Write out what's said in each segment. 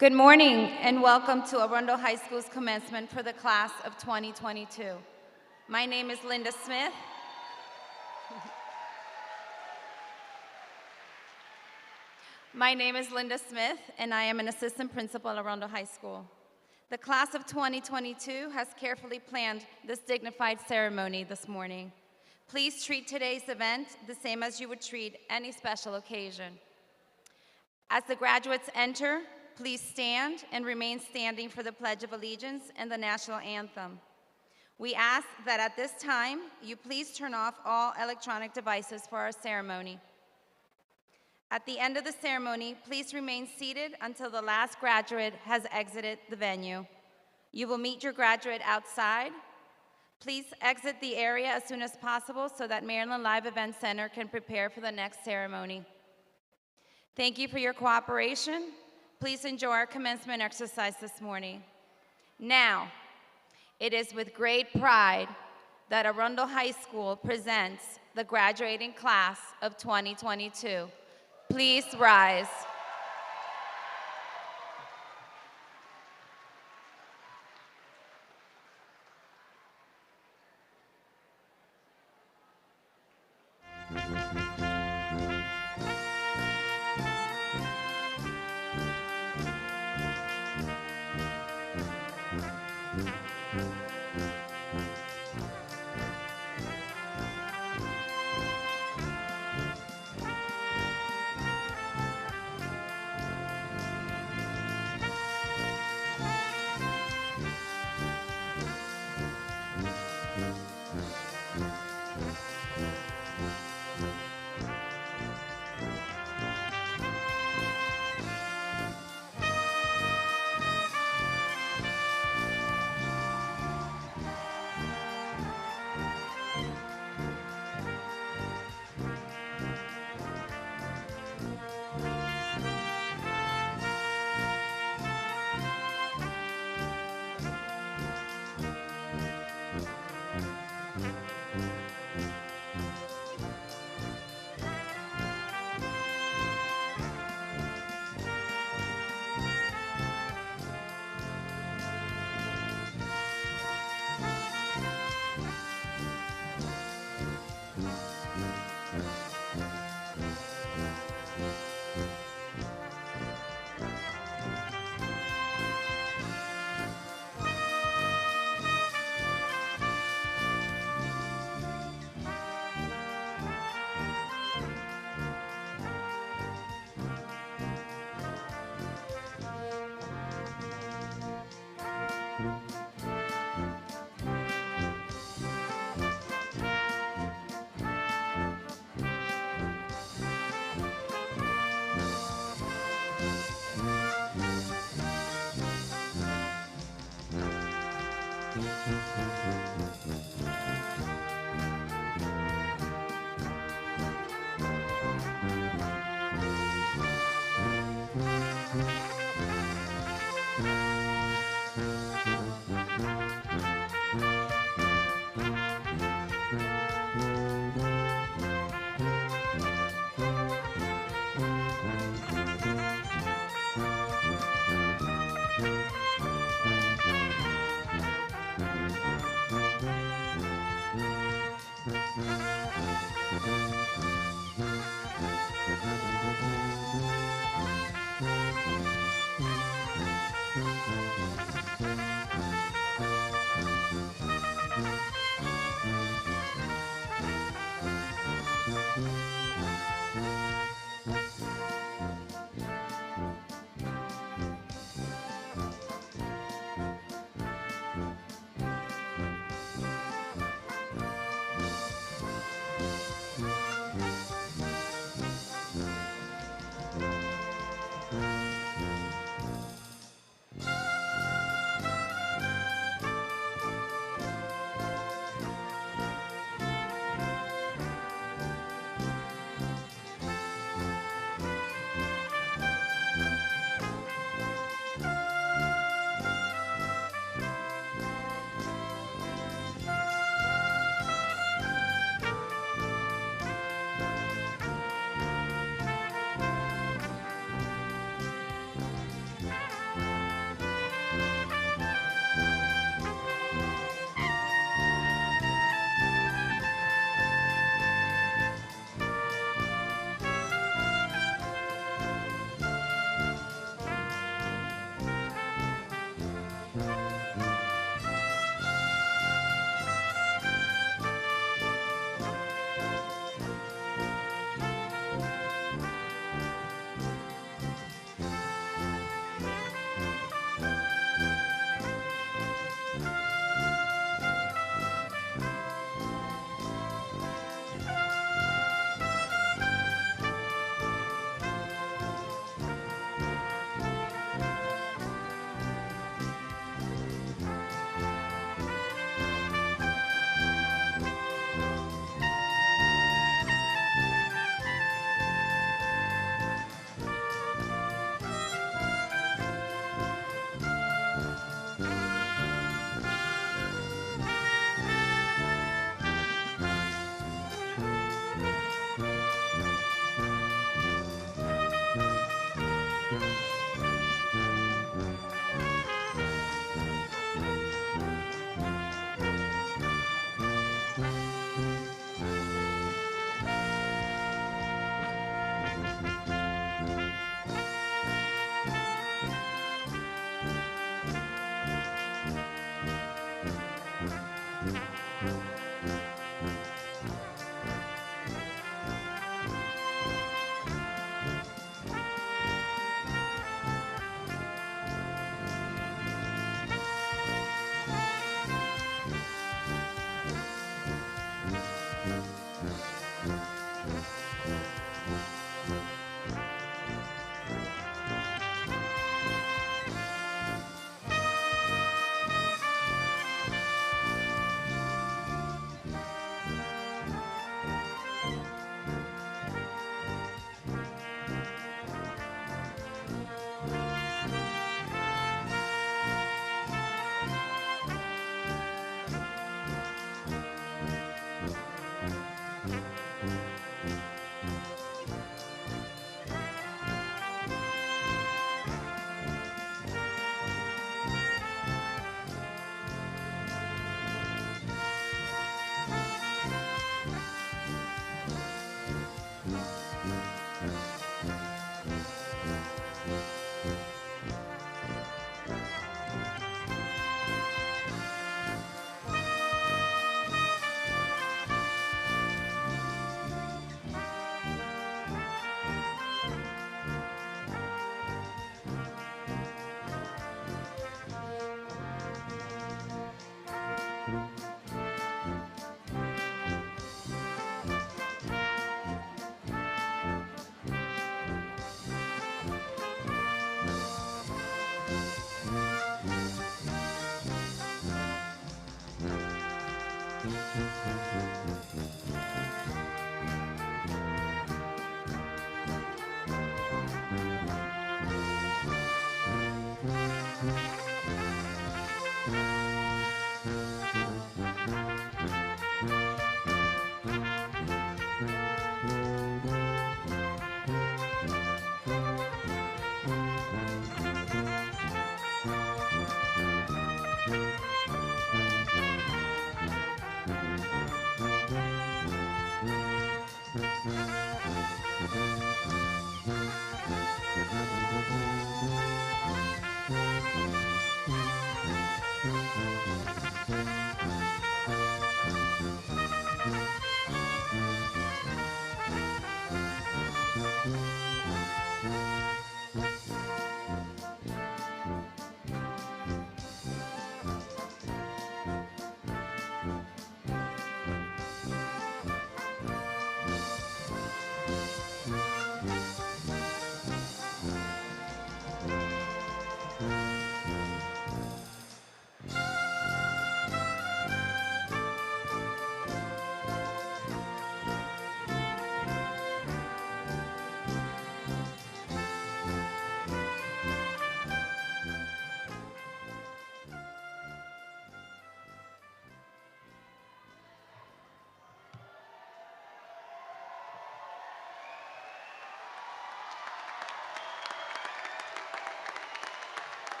Good morning and welcome to Arundel High School's commencement for the class of 2022. My name is Linda Smith. My name is Linda Smith and I am an assistant principal at Arundel High School. The class of 2022 has carefully planned this dignified ceremony this morning. Please treat today's event the same as you would treat any special occasion. As the graduates enter, please stand and remain standing for the Pledge of Allegiance and the National Anthem. We ask that at this time, you please turn off all electronic devices for our ceremony. At the end of the ceremony, please remain seated until the last graduate has exited the venue. You will meet your graduate outside. Please exit the area as soon as possible so that Maryland Live Event Center can prepare for the next ceremony. Thank you for your cooperation. Please enjoy our commencement exercise this morning. Now, it is with great pride that Arundel High School presents the graduating class of 2022. Please rise.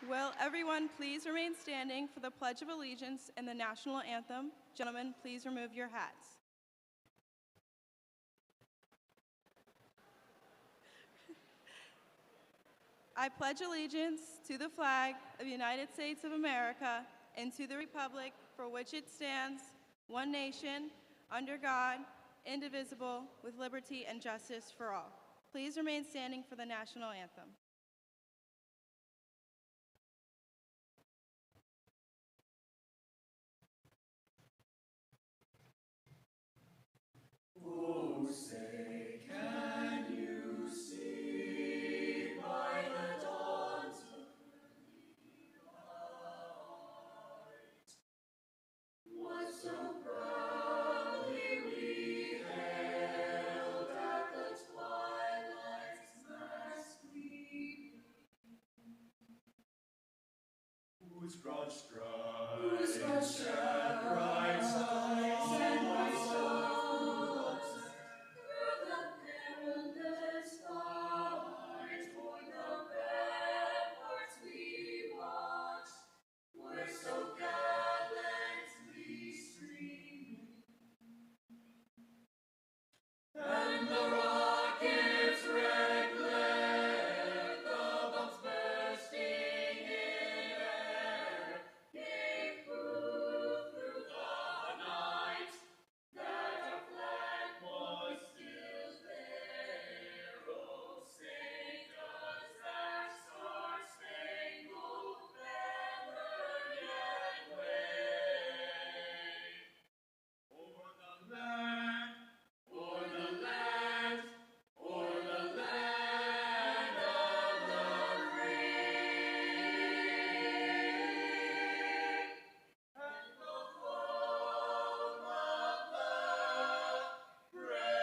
Will everyone please remain standing for the Pledge of Allegiance and the National Anthem? Gentlemen, please remove your hats. I pledge allegiance to the flag of the United States of America and to the republic for which it stands, one nation, under God, indivisible, with liberty and justice for all. Please remain standing for the National Anthem. Oh, say, can you see by the dawn's early light what so proudly we hailed at the twilight's last gleaming? Whose broad strides shed bright sights and bright stars through the perilous fight, o'er the ramparts we watched, were so gallantly streaming, and the rocket's red glare, the bombs bursting in air, gave proof through the night that our flag was still there. Oh, say does that star-spangled banner yet wave o'er the land, o'er the land, o'er the land of the free, and the home of the brave.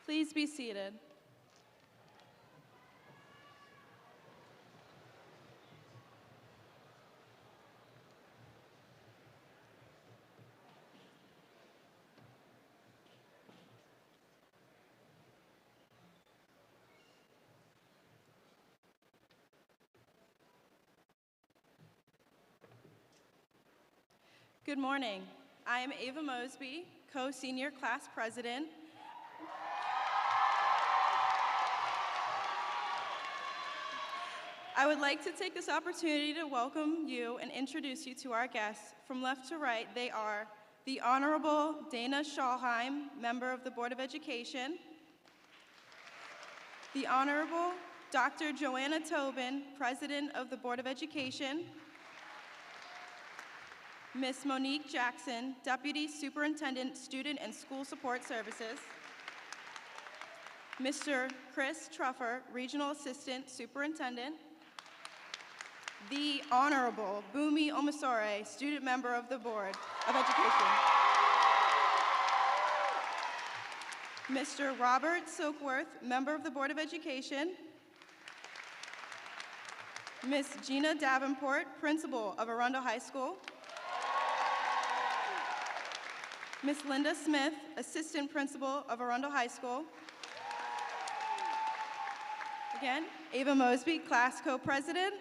Please be seated. Good morning. I am Ava Mosby, co-senior class president. I would like to take this opportunity to welcome you and introduce you to our guests. From left to right, they are the Honorable Dana Schallheim, member of the Board of Education, the Honorable Dr. Joanna Tobin, President of the Board of Education, Ms. Monique Jackson, Deputy Superintendent, Student and School Support Services, Mr. Chris Truffer, Regional Assistant Superintendent, the Honorable Bumi Omasore, Student Member of the Board of Education, Mr. Robert Silkworth, Member of the Board of Education, Ms. Gina Davenport, Principal of Arundel High School, Miss Linda Smith, Assistant Principal of Arundel High School. Again, Ava Mosby, Class Co-President.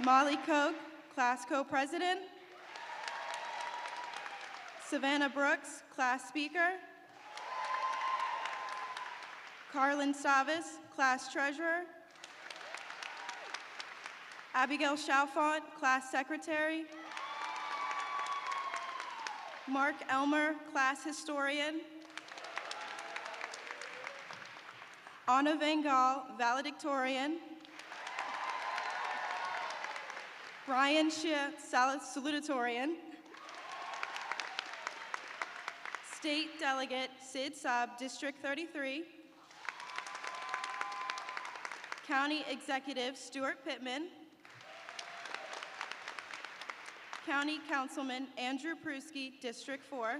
Molly Koch, Class Co-President. Savannah Brooks, Class Speaker. Carlin Savis, Class Treasurer. Abigail Chalfont, Class Secretary. Mark Elmer, Class Historian. Anna Van Gaal, Valedictorian. Brian Shea, Salutatorian. State Delegate Sid Saab, District 33. County Executive Stuart Pittman. County Councilman Andrew Pruski, District 4.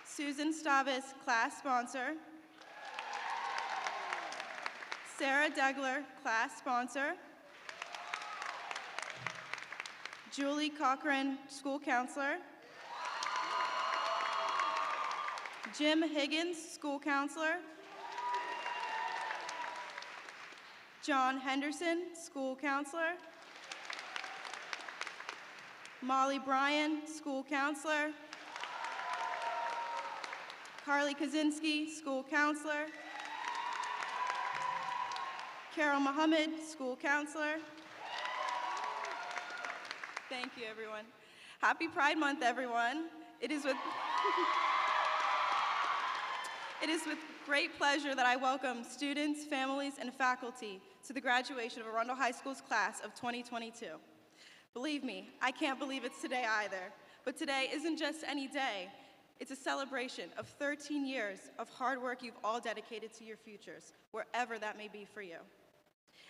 Susan Stavis, Class Sponsor. Sarah Degler, Class Sponsor. Julie Cochran, School Counselor. Jim Higgins, School Counselor. John Henderson, School Counselor. Molly Bryan, School Counselor. Carly Kaczynski, School Counselor. Carol Muhammad, School Counselor. Thank you, everyone. Happy Pride Month, everyone. It is with great pleasure that I welcome students, families, and faculty to the graduation of Arundel High School's class of 2022. Believe me, I can't believe it's today either. But today isn't just any day. It's a celebration of 13 years of hard work you've all dedicated to your futures, wherever that may be for you.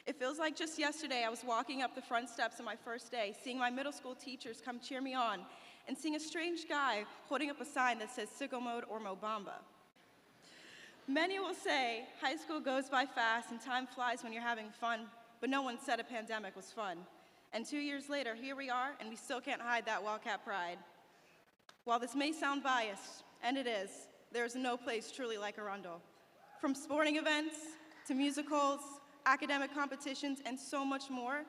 It feels like just yesterday I was walking up the front steps on my first day, seeing my middle school teachers come cheer me on, and seeing a strange guy holding up a sign that says sicko mode or Mobamba. Many will say high school goes by fast and time flies when you're having fun, but no one said a pandemic was fun. And 2 years later, here we are, and we still can't hide that Wildcat pride. While this may sound biased, and it is, there is no place truly like Arundel. From sporting events to musicals, academic competitions, and so much more,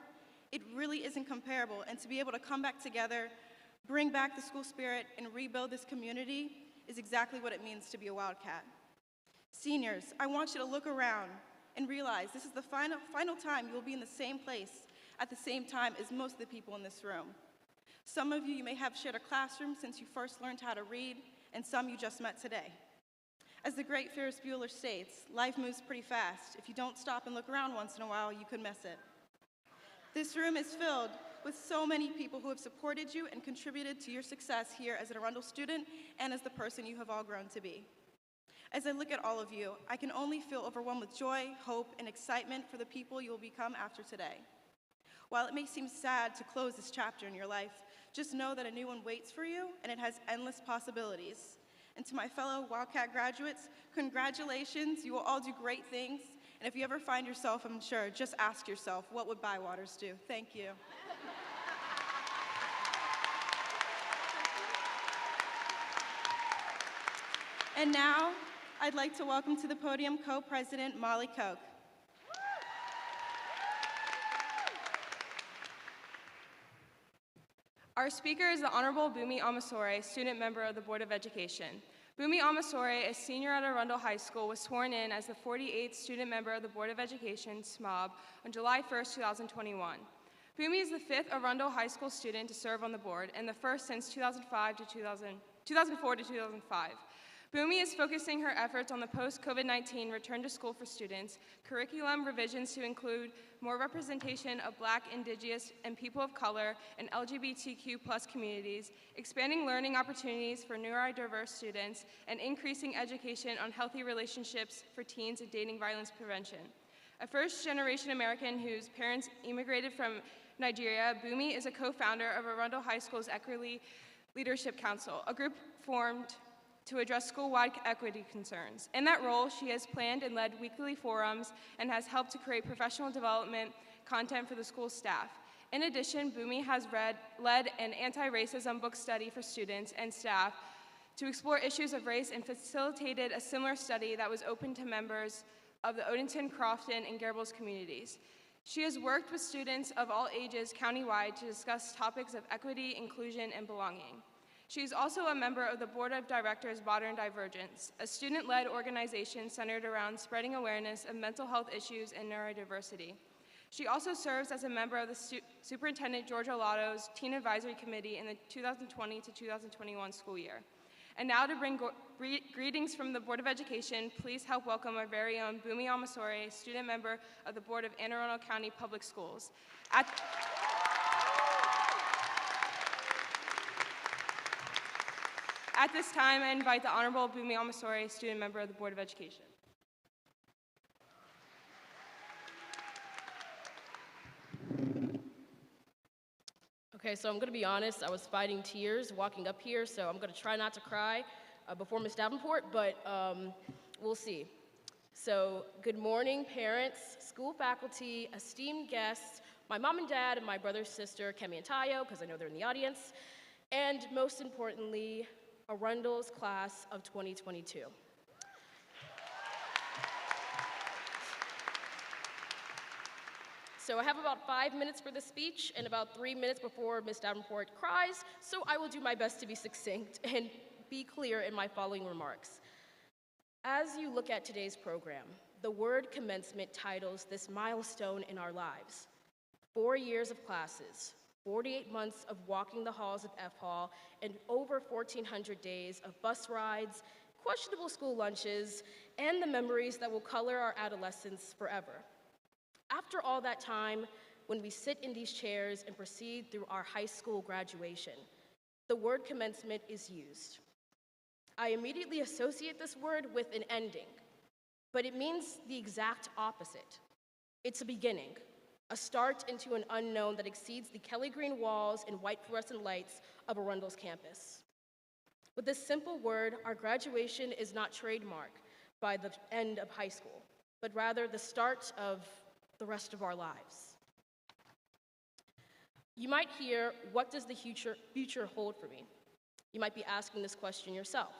it really isn't comparable. And to be able to come back together, bring back the school spirit, and rebuild this community is exactly what it means to be a Wildcat. Seniors, I want you to look around and realize this is the final time you will be in the same place at the same time as most of the people in this room. Some of you may have shared a classroom since you first learned how to read, and some you just met today. As the great Ferris Bueller states, life moves pretty fast. If you don't stop and look around once in a while, you could miss it. This room is filled with so many people who have supported you and contributed to your success here as an Arundel student and as the person you have all grown to be. As I look at all of you, I can only feel overwhelmed with joy, hope, and excitement for the people you will become after today. While it may seem sad to close this chapter in your life, just know that a new one waits for you, and it has endless possibilities. And to my fellow Wildcat graduates, congratulations, you will all do great things. And if you ever find yourself unsure, just ask yourself, what would Bywaters do? Thank you. And now, I'd like to welcome to the podium Co-President Molly Koch. Our speaker is the Honorable Bumi Amasore, student member of the Board of Education. Bumi Amasore, a senior at Arundel High School, was sworn in as the 48th student member of the Board of Education, SMOB, on July 1st, 2021. Bumi is the 5th Arundel High School student to serve on the board and the first since 2004 to 2005. Bumi is focusing her efforts on the post-COVID-19 return to school for students, curriculum revisions to include more representation of Black, Indigenous, and people of color and LGBTQ+ communities, expanding learning opportunities for neurodiverse students, and increasing education on healthy relationships for teens and dating violence prevention. A first-generation American whose parents immigrated from Nigeria, Bumi is a co-founder of Arundel High School's Equity Leadership Council, a group formed to address school-wide equity concerns. In that role, she has planned and led weekly forums and has helped to create professional development content for the school staff. In addition, Boomy has led an anti-racism book study for students and staff to explore issues of race and facilitated a similar study that was open to members of the Odenton, Crofton, and Gables communities. She has worked with students of all ages countywide to discuss topics of equity, inclusion, and belonging. She is also a member of the Board of Directors Modern Divergence, a student-led organization centered around spreading awareness of mental health issues and neurodiversity. She also serves as a member of the Superintendent George Olato's Teen Advisory Committee in the 2020 to 2021 school year. And now to bring greetings from the Board of Education, please help welcome our very own Boomy Amasore, student member of the Board of Anne Arundel County Public Schools. At this time, I invite the Honorable Boomy Amasore, student member of the Board of Education. Okay, so I'm going to be honest, I was fighting tears walking up here, so I'm going to try not to cry before Ms. Davenport, but we'll see. So, good morning, parents, school faculty, esteemed guests, my mom and dad, and my brother, sister, Kemi and Tayo, because I know they're in the audience, and most importantly, Arundel's class of 2022. So I have about 5 minutes for the speech and about 3 minutes before Ms. Davenport cries, so I will do my best to be succinct and be clear in my following remarks. As you look at today's program, the word commencement titles this milestone in our lives. 4 years of classes, 48 months of walking the halls of F Hall, and over 1,400 days of bus rides, questionable school lunches, and the memories that will color our adolescence forever. After all that time, when we sit in these chairs and proceed through our high school graduation, the word commencement is used. I immediately associate this word with an ending, but it means the exact opposite. It's a beginning, a start into an unknown that exceeds the Kelly green walls and white fluorescent lights of Arundel's campus. With this simple word, our graduation is not trademarked by the end of high school, but rather the start of the rest of our lives. You might hear, what does the future hold for me? You might be asking this question yourself.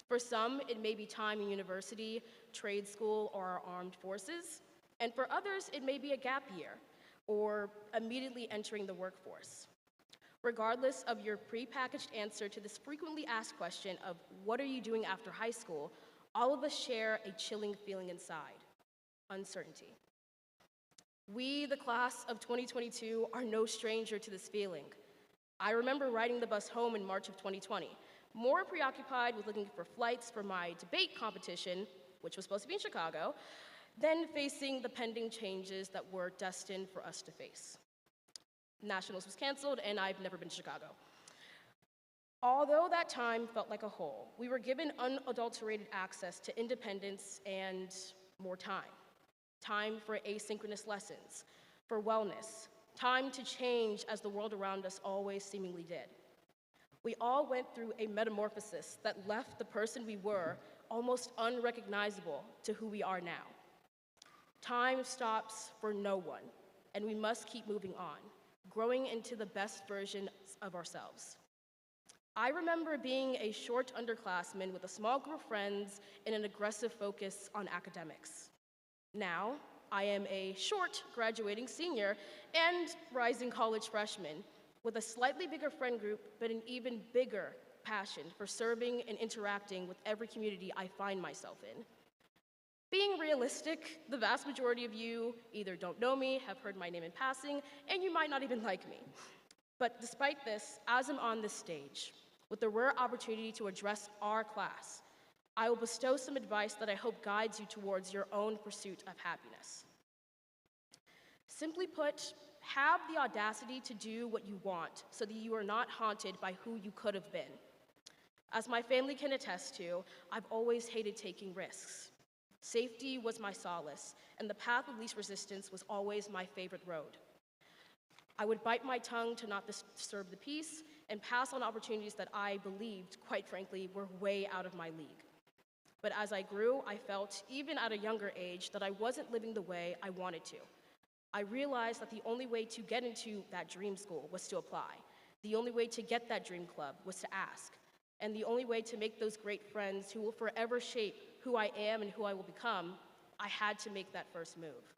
For some, it may be time in university, trade school, or our armed forces. And for others, it may be a gap year or immediately entering the workforce. Regardless of your prepackaged answer to this frequently asked question of what are you doing after high school, all of us share a chilling feeling inside: uncertainty. We, the class of 2022, are no stranger to this feeling. I remember riding the bus home in March of 2020, more preoccupied with looking for flights for my debate competition, which was supposed to be in Chicago, than facing the pending changes that were destined for us to face. Nationals was canceled, and I've never been to Chicago. Although that time felt like a whole, we were given unadulterated access to independence and more time. Time for asynchronous lessons, for wellness, time to change as the world around us always seemingly did. We all went through a metamorphosis that left the person we were almost unrecognizable to who we are now. Time stops for no one, and we must keep moving on, growing into the best version of ourselves. I remember being a short underclassman with a small group of friends and an aggressive focus on academics. Now, I am a short graduating senior and rising college freshman with a slightly bigger friend group, but an even bigger passion for serving and interacting with every community I find myself in. Being realistic, the vast majority of you either don't know me, have heard my name in passing, and you might not even like me. But despite this, as I'm on this stage, with the rare opportunity to address our class, I will bestow some advice that I hope guides you towards your own pursuit of happiness. Simply put, have the audacity to do what you want so that you are not haunted by who you could have been. As my family can attest to, I've always hated taking risks. Safety was my solace, and the path of least resistance was always my favorite road. I would bite my tongue to not disturb the peace and pass on opportunities that I believed, quite frankly, were way out of my league. But as I grew, I felt, even at a younger age, that I wasn't living the way I wanted to. I realized that the only way to get into that dream school was to apply. The only way to get that dream club was to ask. And the only way to make those great friends who will forever shape who I am and who I will become, I had to make that first move.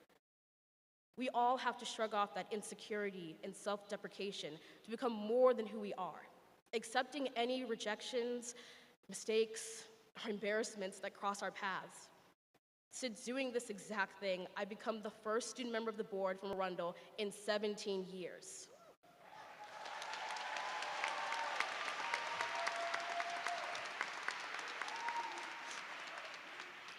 We all have to shrug off that insecurity and self-deprecation to become more than who we are, accepting any rejections, mistakes, or embarrassments that cross our paths. Since doing this exact thing, I've become the first student member of the board from Arundel in 17 years.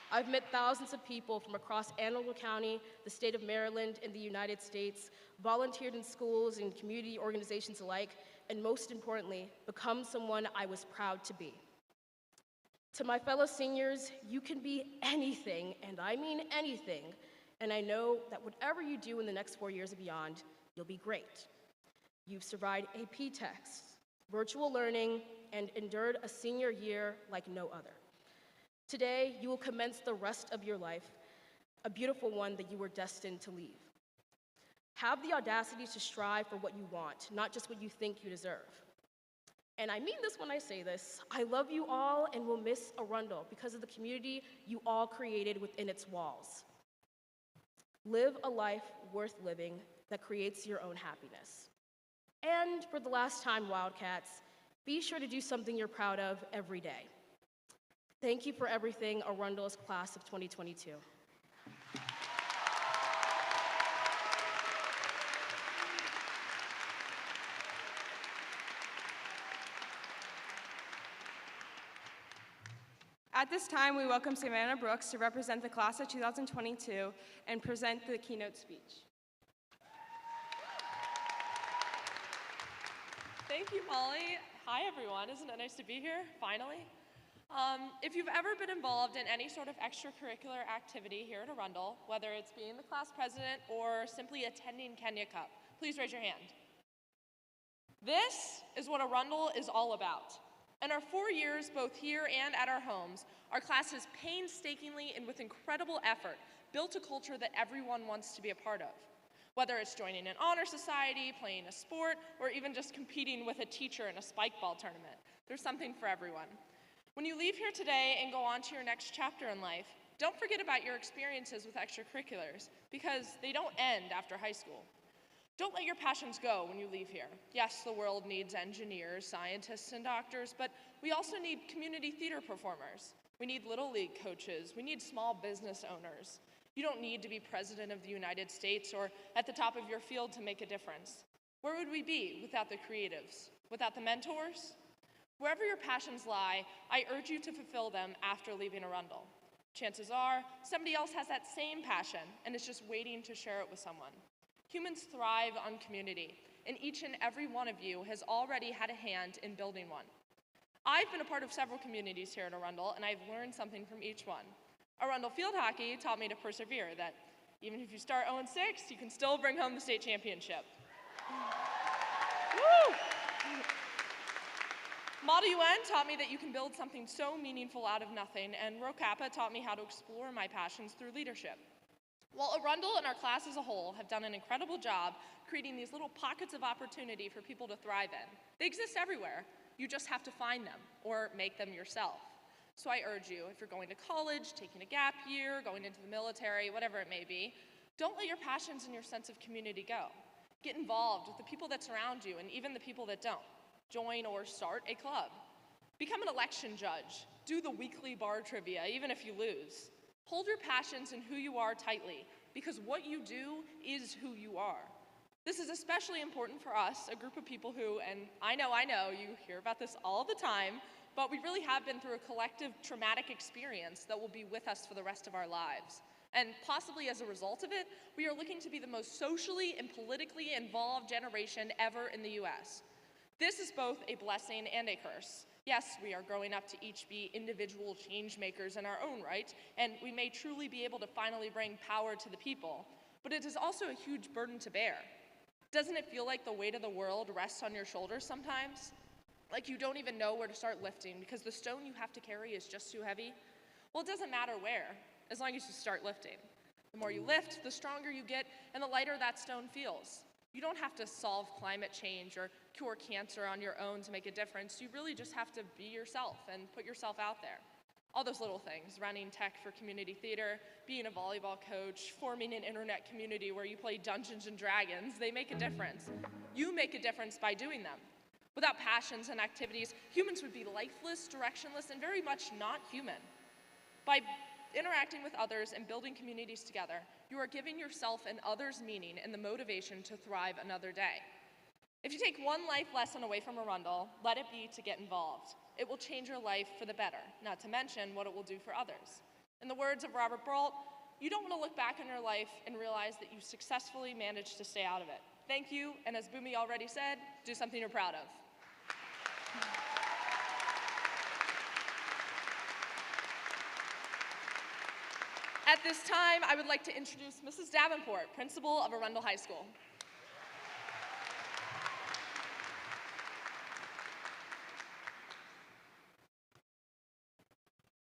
I've met thousands of people from across Anne Arundel County, the state of Maryland, and the United States, volunteered in schools and community organizations alike, and most importantly, become someone I was proud to be. To my fellow seniors, you can be anything, and I mean anything, and I know that whatever you do in the next 4 years and beyond, you'll be great. You've survived AP tests, virtual learning, and endured a senior year like no other. Today, you will commence the rest of your life, a beautiful one that you were destined to leave. Have the audacity to strive for what you want, not just what you think you deserve. And I mean this when I say this. I love you all and will miss Arundel because of the community you all created within its walls. Live a life worth living that creates your own happiness. And for the last time, Wildcats, be sure to do something you're proud of every day. Thank you for everything, Arundel's class of 2022. At this time, we welcome Savannah Brooks to represent the class of 2022 and present the keynote speech. Thank you, Molly. Hi, everyone. Isn't it nice to be here, finally? If you've ever been involved in any sort of extracurricular activity here at Arundel, whether it's being the class president or simply attending Kenya Cup, please raise your hand. This is what Arundel is all about. In our 4 years, both here and at our homes, our class has painstakingly and with incredible effort built a culture that everyone wants to be a part of. Whether it's joining an honor society, playing a sport, or even just competing with a teacher in a spike ball tournament, there's something for everyone. When you leave here today and go on to your next chapter in life, don't forget about your experiences with extracurriculars, because they don't end after high school. Don't let your passions go when you leave here. Yes, the world needs engineers, scientists, and doctors, but we also need community theater performers. We need Little League coaches. We need small business owners. You don't need to be President of the United States or at the top of your field to make a difference. Where would we be without the creatives, without the mentors? Wherever your passions lie, I urge you to fulfill them after leaving Arundel. Chances are, somebody else has that same passion and is just waiting to share it with someone. Humans thrive on community, and each and every one of you has already had a hand in building one. I've been a part of several communities here at Arundel, and I've learned something from each one. Arundel field hockey taught me to persevere, that even if you start 0-6, you can still bring home the state championship. Woo! Model UN taught me that you can build something so meaningful out of nothing, and Rho Kappa taught me how to explore my passions through leadership. While Arundel and our class as a whole have done an incredible job creating these little pockets of opportunity for people to thrive in, they exist everywhere. You just have to find them or make them yourself. So I urge you, if you're going to college, taking a gap year, going into the military, whatever it may be, don't let your passions and your sense of community go. Get involved with the people that surround you and even the people that don't. Join or start a club. Become an election judge. Do the weekly bar trivia, even if you lose. Hold your passions and who you are tightly, because what you do is who you are. This is especially important for us, a group of people who, and I know, you hear about this all the time, but we really have been through a collective traumatic experience that will be with us for the rest of our lives. And possibly as a result of it, we are looking to be the most socially and politically involved generation ever in the US. This is both a blessing and a curse. Yes, we are growing up to each be individual change makers in our own right, and we may truly be able to finally bring power to the people, but it is also a huge burden to bear. Doesn't it feel like the weight of the world rests on your shoulders sometimes? Like you don't even know where to start lifting because the stone you have to carry is just too heavy? Well, it doesn't matter where, as long as you start lifting. The more you lift, the stronger you get, and the lighter that stone feels. You don't have to solve climate change or cure cancer on your own to make a difference. You really just have to be yourself and put yourself out there. All those little things, running tech for community theater, being a volleyball coach, forming an internet community where you play Dungeons and Dragons, they make a difference. You make a difference by doing them. Without passions and activities, humans would be lifeless, directionless, and very much not human. By interacting with others and building communities together, you are giving yourself and others meaning and the motivation to thrive another day. If you take one life lesson away from Arundel, let it be to get involved. It will change your life for the better, not to mention what it will do for others. In the words of Robert Brault, you don't want to look back on your life and realize that you successfully managed to stay out of it. Thank you, and as Boomy already said, do something you're proud of. At this time, I would like to introduce Mrs. Davenport, principal of Arundel High School.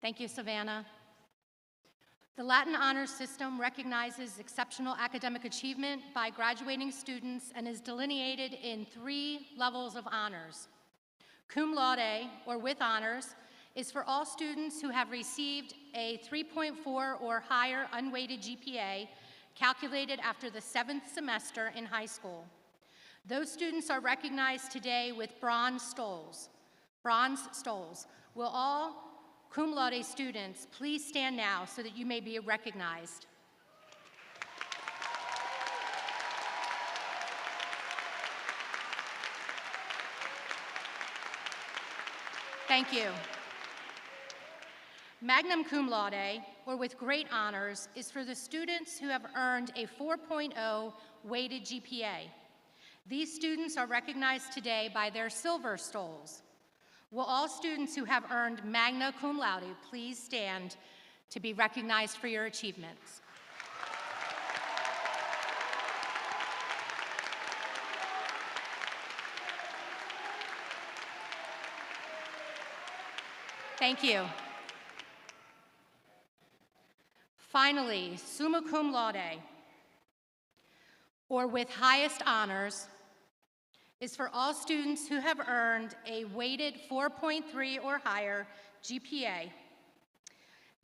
Thank you, Savannah. The Latin Honors System recognizes exceptional academic achievement by graduating students and is delineated in 3 levels of honors. Cum laude, or with honors, is for all students who have received a 3.4 or higher unweighted GPA calculated after the 7th semester in high school. Those students are recognized today with bronze stoles. Bronze stoles. Will all cum laude students please stand now so that you may be recognized? Thank you. Magna cum laude, or with great honors, is for the students who have earned a 4.0 weighted GPA. These students are recognized today by their silver stoles. Will all students who have earned magna cum laude please stand to be recognized for your achievements? Thank you. Finally, summa cum laude, or with highest honors, is for all students who have earned a weighted 4.3 or higher GPA.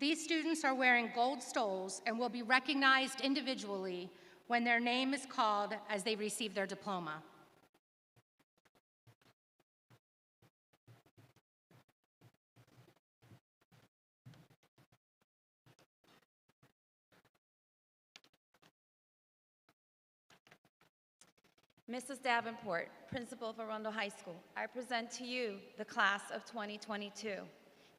These students are wearing gold stoles and will be recognized individually when their name is called as they receive their diploma. Mrs. Davenport, principal of Arundel High School, I present to you the class of 2022.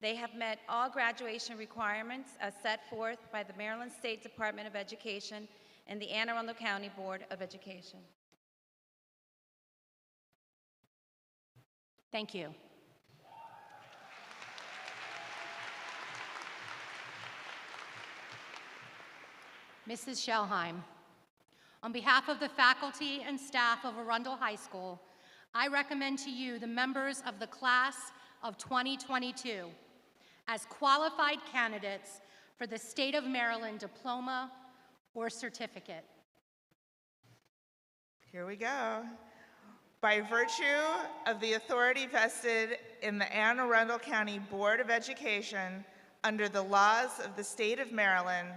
They have met all graduation requirements as set forth by the Maryland State Department of Education and the Anne Arundel County Board of Education. Thank you. Mrs. Schellheim, on behalf of the faculty and staff of Arundel High School, I recommend to you the members of the class of 2022 as qualified candidates for the State of Maryland diploma or certificate. Here we go. By virtue of the authority vested in the Anne Arundel County Board of Education under the laws of the State of Maryland,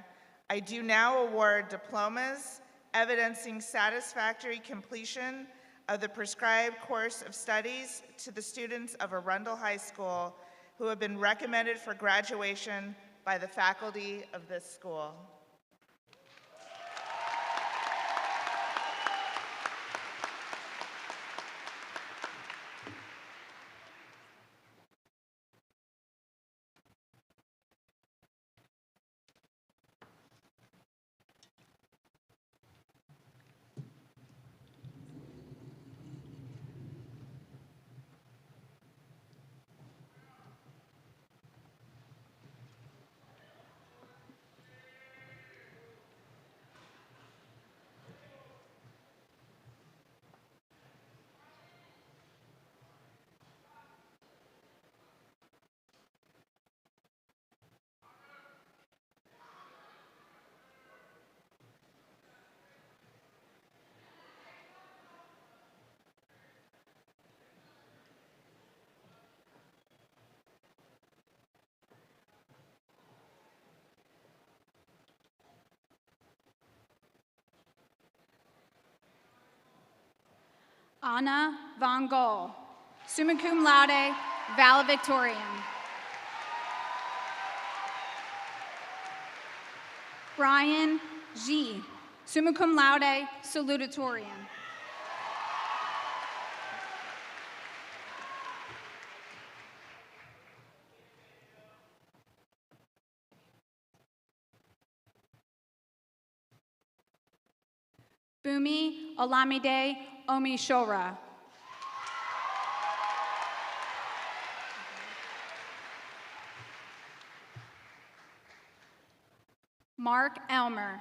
I do now award diplomas evidencing satisfactory completion of the prescribed course of studies to the students of Arundel High School who have been recommended for graduation by the faculty of this school. Anna Von Gol, summa cum laude, valedictorian. Brian G, summa cum laude, salutatorian. Bumi Olamide Omishora. Mark Elmer.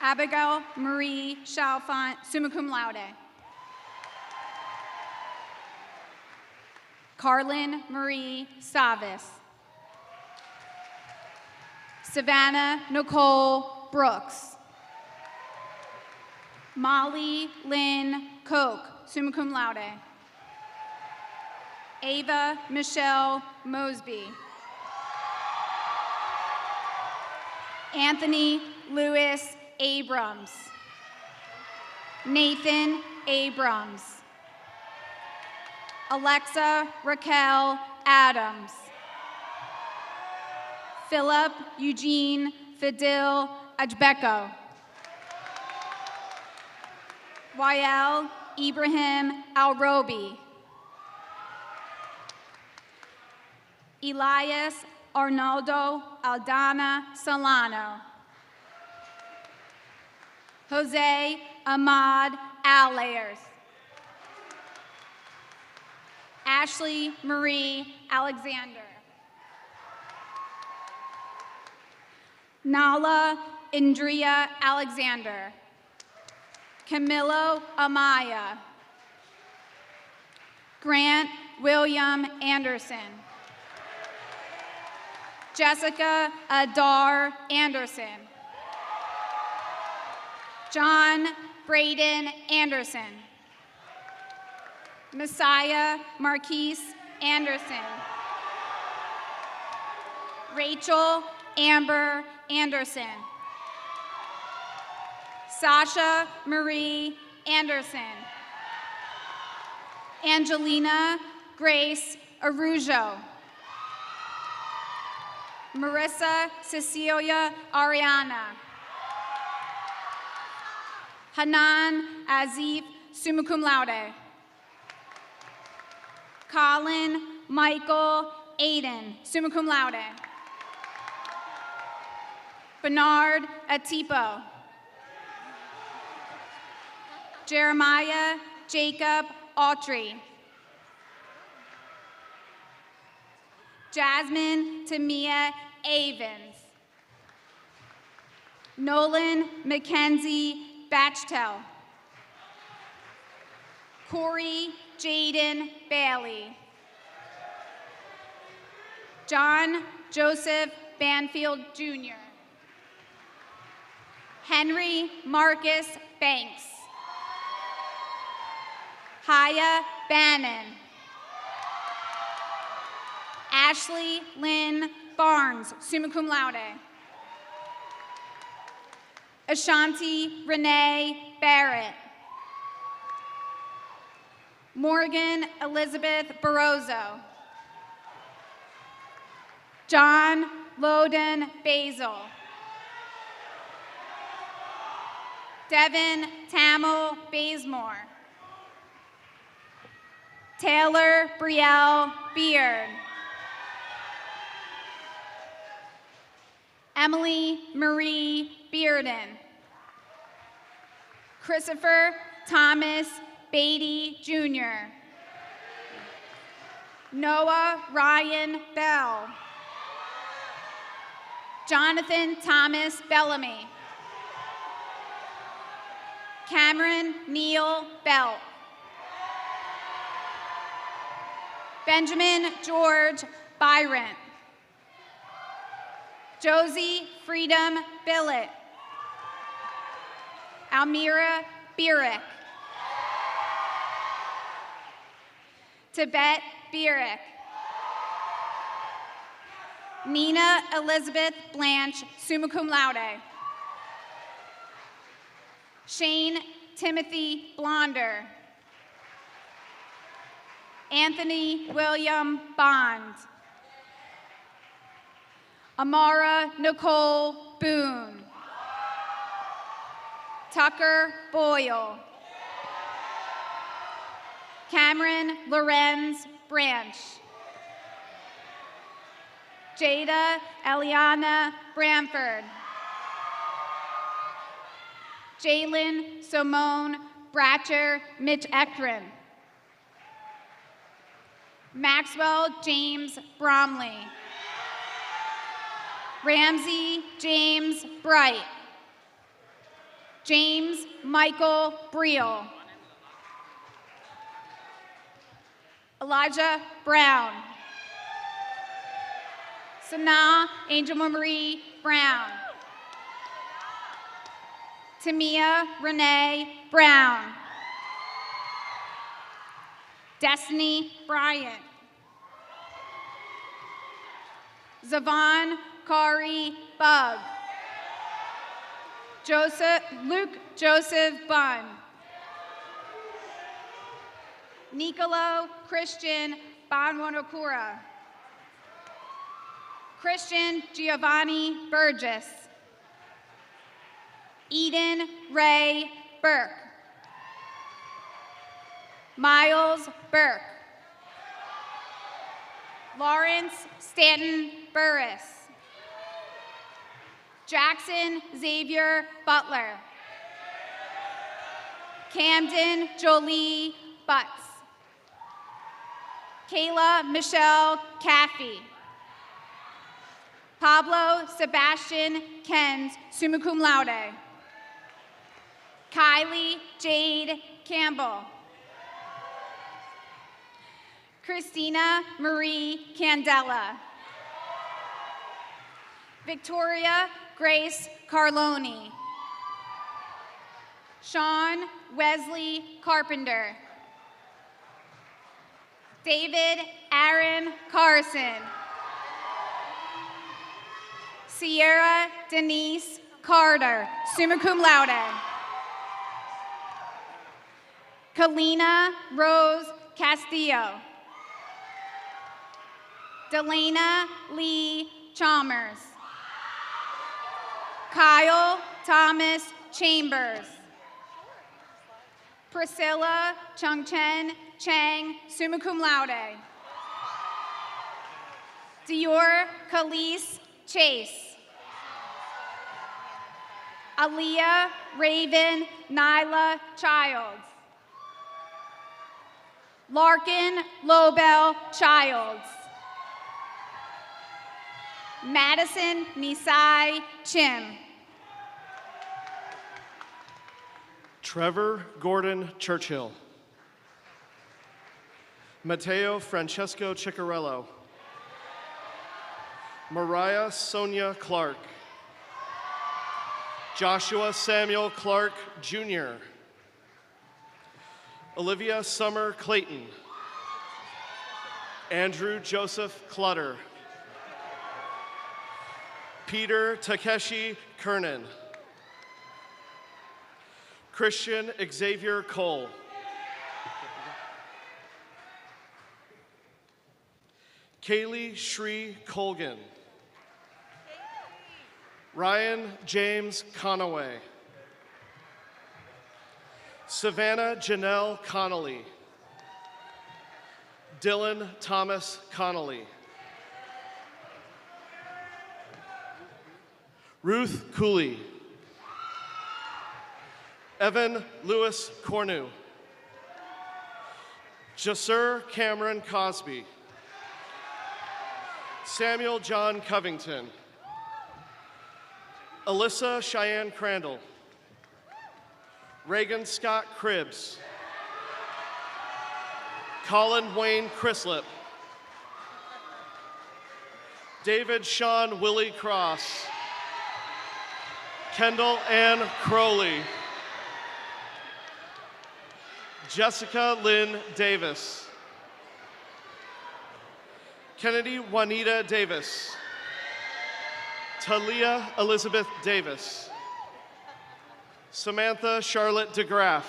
Abigail Marie Chalfant, summa cum laude. Carlin Marie Savis. Savannah Nicole Brooks. Molly Lynn Koch, summa cum laude. Ava Michelle Mosby. Anthony Lewis Abrams. Nathan Abrams. Alexa Raquel Adams. Philip Eugene Fidel Ajbeko. Wael Ibrahim Alrobi. Elias Arnaldo Aldana Solano. Jose Ahmad Alayers. Ashley Marie Alexander. Nala Indria Alexander. Camilo Amaya. Grant William Anderson. Jessica Adar Anderson. John Braden Anderson. Messiah Marquise Anderson. Rachel Amber Anderson. Sasha Marie Anderson. Angelina Grace Arujo. Marissa Cecilia Ariana. Hanan Azif, summa cum laude. Colin Michael Aiden, summa cum laude. Bernard Atipo. Jeremiah Jacob Autry. Jasmine Tamia Avens. Nolan Mackenzie Bachtel. Corey Jaden Bailey. John Joseph Banfield Jr. Henry Marcus Banks. Haya Bannon. Ashley Lynn Barnes, summa cum laude. Ashanti Renee Barrett. Morgan Elizabeth Barroso. John Loden Basil. Devin Tamil Bazemore. Taylor Brielle Beard. Emily Marie Bearden. Christopher Thomas Beatty Jr. Noah Ryan Bell. Jonathan Thomas Bellamy. Cameron Neal Belt. Benjamin George Byron. Josie Freedom Billett. Almira Birick. Tibet Birick. Nina Elizabeth Blanche, summa cum laude. Shane Timothy Blonder. Anthony William Bond. Amara Nicole Boone. Tucker Boyle. Cameron Lorenz Branch. Jada Eliana Bramford. Jalen Simone Bratcher Mitch Ekren. Maxwell James Bromley. Ramsey James Bright. James Michael Briel. Elijah Brown. Sanaa Angel Marie Brown. Tamia Renee Brown. Destiny Bryant. Zavon Kari Bug. Luke Joseph Bunn. Nicolo Christian Banwanakura. Christian Giovanni Burgess. Eden Ray Burke. Miles Burke. Lawrence Stanton Burris. Jackson Xavier Butler. Camden Jolie Butts. Kayla Michelle Caffey. Pablo Sebastian Kens, summa cum laude. Kylie Jade Campbell. Christina Marie Candela. Victoria Grace Carloni. Sean Wesley Carpenter. David Aaron Carson. Sierra Denise Carter, summa cum laude. Kalina Rose Castillo. Delana Lee Chalmers. Kyle Thomas Chambers. Priscilla Chungchen Chang, summa cum laude. Dior Khalees Chase. Aaliyah Raven Nyla Childs. Larkin Lobel Childs. Madison Nisai Chim. Trevor Gordon Churchill. Matteo Francesco Ciccarello. Mariah Sonia Clark. Joshua Samuel Clark, Jr. Olivia Summer Clayton. Andrew Joseph Clutter. Peter Takeshi Kernan. Christian Xavier Cole. Kaylee Shree Colgan. Ryan James Conaway. Savannah Janelle Connolly. Dylan Thomas Connolly. Ruth Cooley. Evan Lewis Cornu. Jasur Cameron Cosby. Samuel John Covington. Alyssa Cheyenne Crandall. Reagan Scott Cribbs. Colin Wayne Crislip. David Sean Willie Cross. Kendall Ann Crowley. Jessica Lynn Davis. Kennedy Juanita Davis. Talia Elizabeth Davis. Samantha Charlotte DeGraff.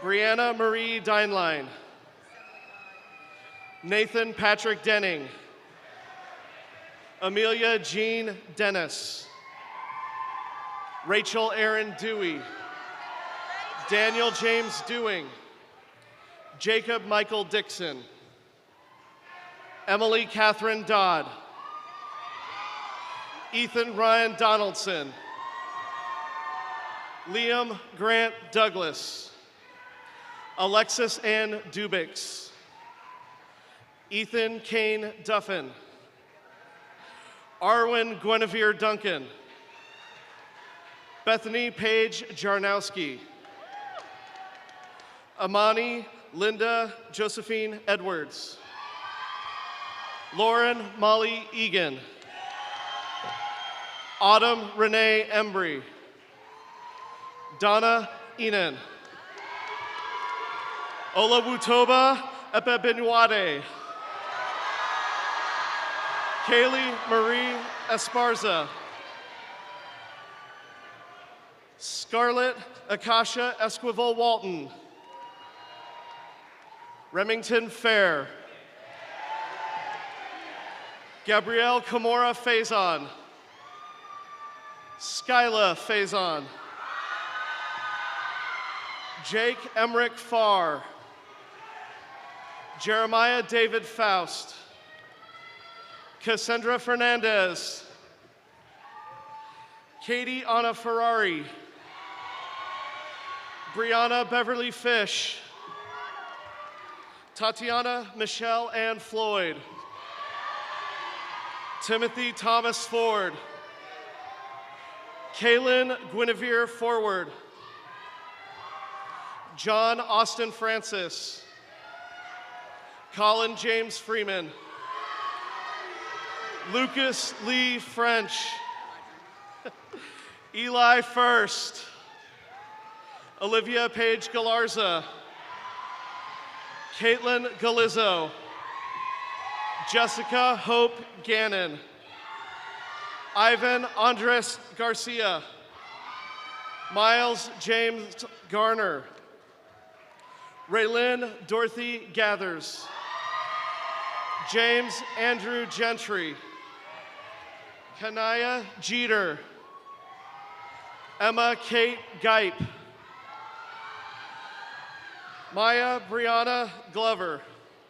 Brianna Marie Deinlein. Nathan Patrick Denning. Amelia Jean Dennis. Rachel Aaron Dewey. Daniel James Dewing. Jacob Michael Dixon. Emily Catherine Dodd. Ethan Ryan Donaldson. Liam Grant Douglas. Alexis Ann Dubix. Ethan Kane Duffin. Arwen Guinevere Duncan. Bethany Paige Jarnowski. Amani Linda Josephine Edwards. Lauren Molly Egan. Autumn Renee Embry. Donna Enan. Olawutoba Epebenuade. Kaylee Marie Esparza. Scarlett Akasha Esquivel Walton. Remington Fair. Gabrielle Kamora Faison. Skyla Faison. Jake Emmerich Farr. Jeremiah David Faust. Cassandra Fernandez. Katie Anna Ferrari. Brianna Beverly Fish. Tatiana Michelle Ann Floyd. Timothy Thomas Ford. Kaylin Guinevere Forward. John Austin Francis. Colin James Freeman. Lucas Lee French. Eli First. Olivia Page Galarza. Caitlin Galizzo. Jessica Hope Gannon. Ivan Andres Garcia. Miles James Garner. Raylyn Dorothy Gathers. James Andrew Gentry. Kanaya Jeter. Emma Kate Gipe. Maya Brianna Glover.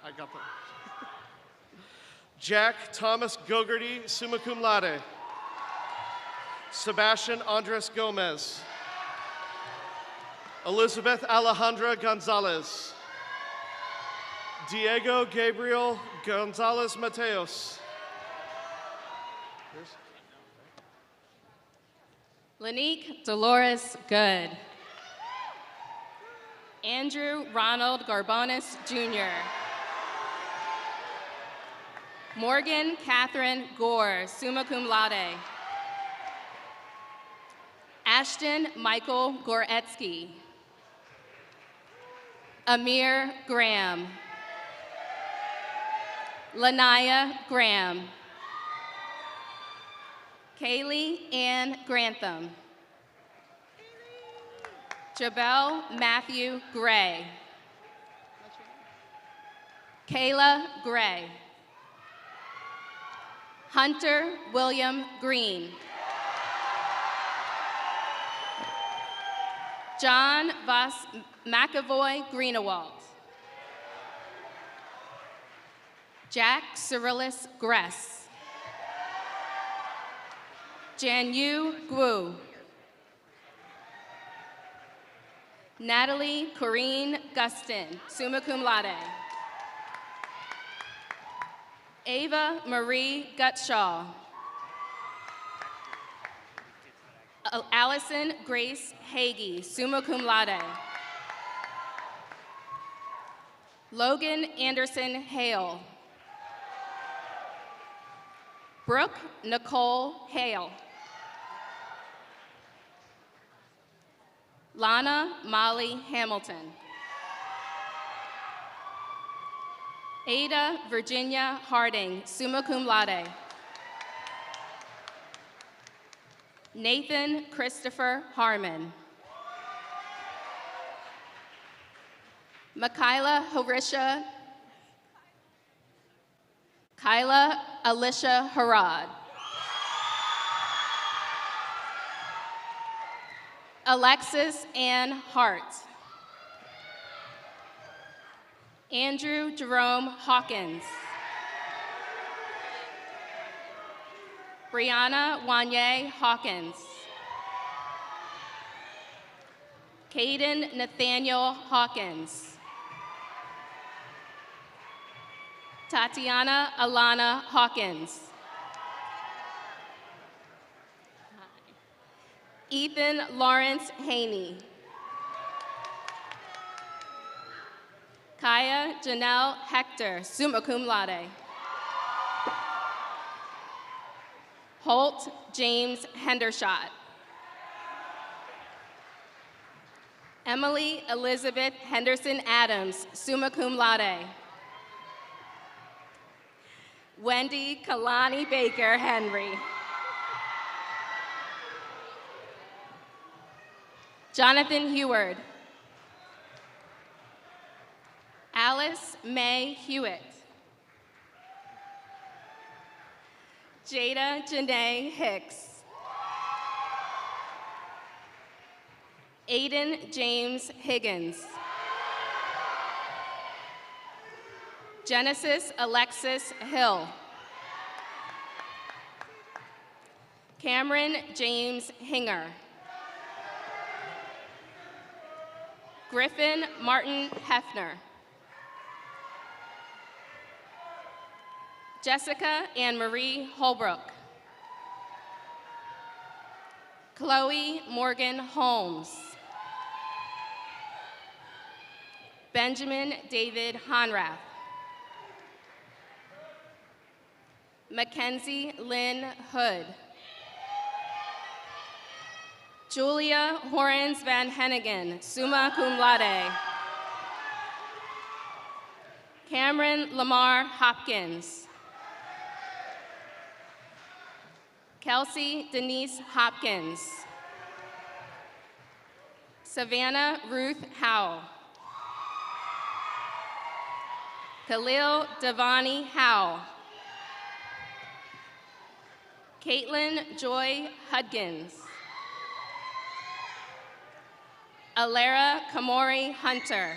I got that. Jack Thomas Gogarty, summa cum laude. Sebastian Andres Gomez. Elizabeth Alejandra Gonzalez. Diego Gabriel Gonzalez Mateos. Lanique Dolores Good. Andrew Ronald Garbonis, Jr. Morgan Catherine Gore, summa cum laude. Ashton Michael Goretsky. Amir Graham. Lanaya Graham. Kaylee Ann Grantham. Jabel Matthew Gray. Kayla Gray. Hunter William Green. John Voss McAvoy Greenewald. Jack Cyrillus Gress. Janyu Guo. Natalie Corrine Gustin, summa cum laude. Ava Marie Gutshaw. Allison Grace Hagee, summa cum laude. Logan Anderson Hale. Brooke Nicole Hale. Lana Molly Hamilton. Ada Virginia Harding, summa cum laude. Nathan Christopher Harmon. Kyla Alicia Harad. Alexis Ann Hart. Andrew Jerome Hawkins. Brianna Wanye Hawkins. Caden Nathaniel Hawkins. Tatiana Alana Hawkins. Ethan Lawrence Haney. Kaya Janelle Hector, summa cum laude. Holt James Hendershot. Emily Elizabeth Henderson Adams, summa cum laude. Wendy Kalani Baker Henry. Jonathan Heward. Alice May Hewitt. Jada Janae Hicks. Aiden James Higgins. Genesis Alexis Hill. Cameron James Hinger. Griffin Martin Hefner. Jessica Ann Marie Holbrook. Chloe Morgan Holmes. Benjamin David Honrath. Mackenzie Lynn Hood. Julia Horens Van Hennigan, summa cum laude. Cameron Lamar Hopkins. Kelsey Denise Hopkins. Savannah Ruth Howell. Khalil Devani Howe. Caitlin Joy Hudgens. Alara Kamori Hunter.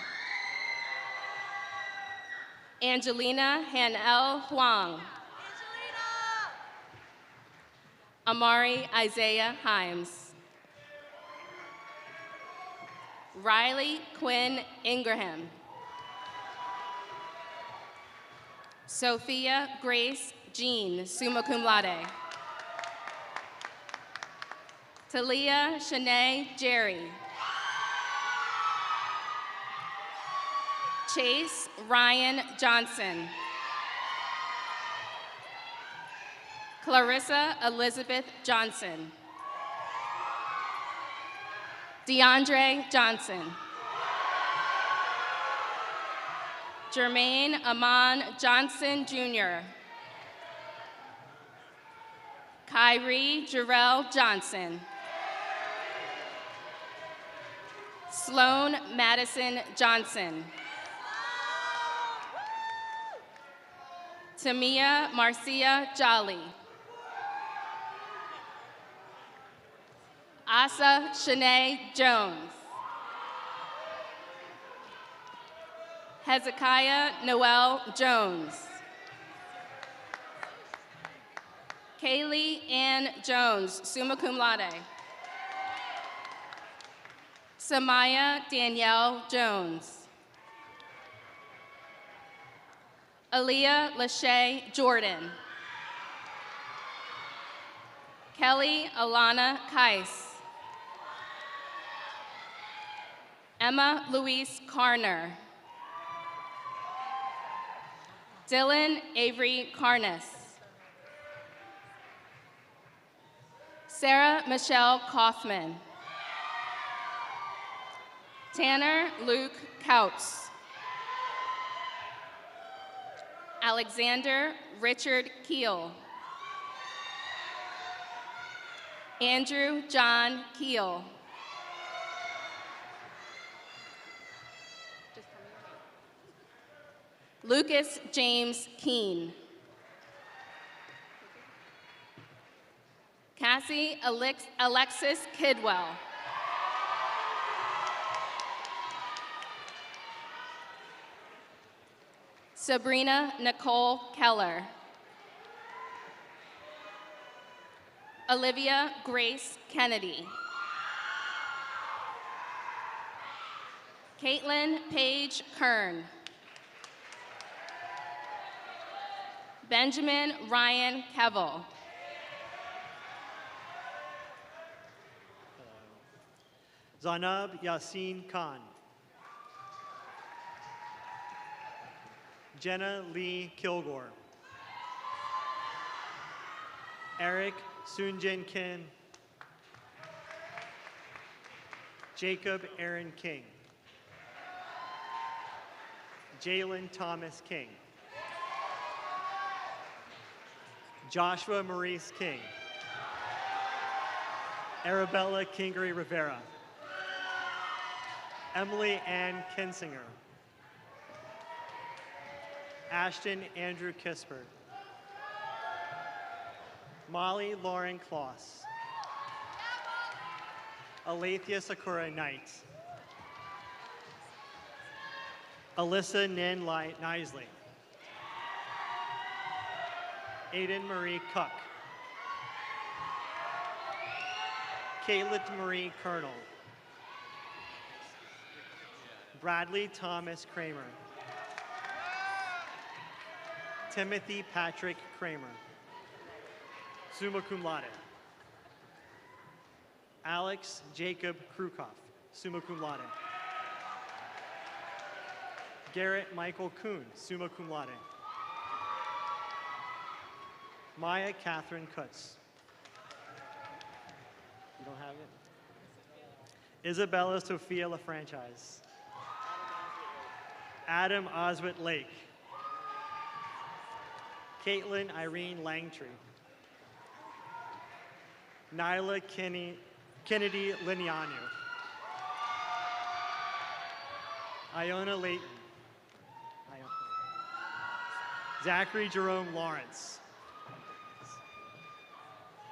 Angelina Hanel Huang. Amari Isaiah Himes. Riley Quinn Ingraham. Sophia Grace Jean, summa cum laude. Talia Shanae Jerry. Chase Ryan Johnson. Clarissa Elizabeth Johnson. DeAndre Johnson. Jermaine Amon Johnson Jr. Kyrie Jarrell Johnson. Sloan Madison Johnson. Tamia Marcia Jolly. Asa Shanae Jones. Hezekiah Noel Jones. Kaylee Ann Jones, summa cum laude. Samaya Danielle Jones. Aaliyah Lachey Jordan. Kelly Alana Kais. Emma Louise Carner. Dylan Avery Carness. Sarah Michelle Kaufman. Tanner Luke Couts. Alexander Richard Keel. Andrew John Keel. Lucas James Keene. Cassie Alexis Kidwell. Sabrina Nicole Keller. Olivia Grace Kennedy. Caitlin Paige Kern. Benjamin Ryan Kevel. Zanab Yasin Khan. Jenna Lee Kilgore. Eric Soonjin Kim. Jacob Aaron King. Jalen Thomas King. Joshua Maurice King. Arabella Kingery Rivera. Emily Ann Kinsinger. Ashton Andrew Kispert. Molly Lauren Kloss. Alethea Sakura Knight. Alyssa Nin Nisley. Aiden Marie Cook. Caitlin Marie Colonel. Bradley Thomas Kramer. Timothy Patrick Kramer. Summa cum laude. Alex Jacob Krukoff, summa cum laude. Garrett Michael Kuhn, summa cum laude. Maya Catherine Kutz. You don't have it? Isabella Sophia LaFranchise. Adam Oswald Lake. Caitlin Irene Langtree. Nyla Kennedy Linianu. Iona Layton. Zachary Jerome Lawrence.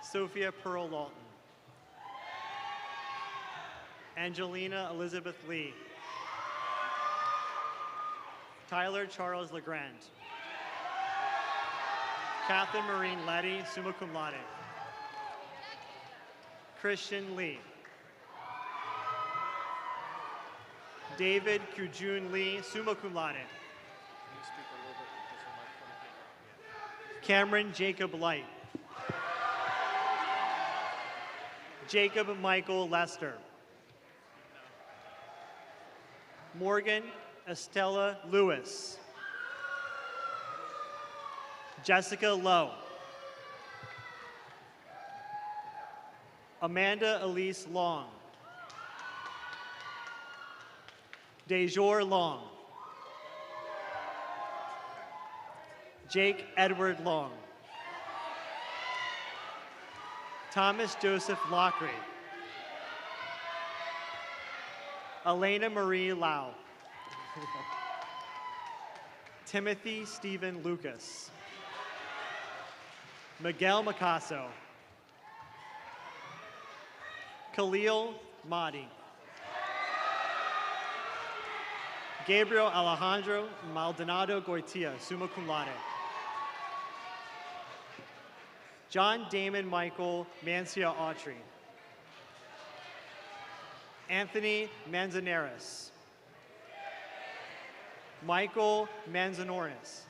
Sophia Pearl Lawton. Angelina Elizabeth Lee. Tyler Charles LeGrand. Catherine Marine Letty, summa cum laude. Christian Lee. David Kujun Lee, summa cum laude. Cameron Jacob Light. Jacob Michael Lester. Morgan Estella Lewis. Jessica Lowe. Amanda Elise Long. Dejor Long. Jake Edward Long. Thomas Joseph Lockery. Elena Marie Lau. Timothy Stephen Lucas. Miguel Macasso. Khalil Mahdi. Gabriel Alejandro Maldonado Goitia, summa cum laude. John Damon Michael Mancia Autry. Anthony Manzanares. Michael Manzanoris.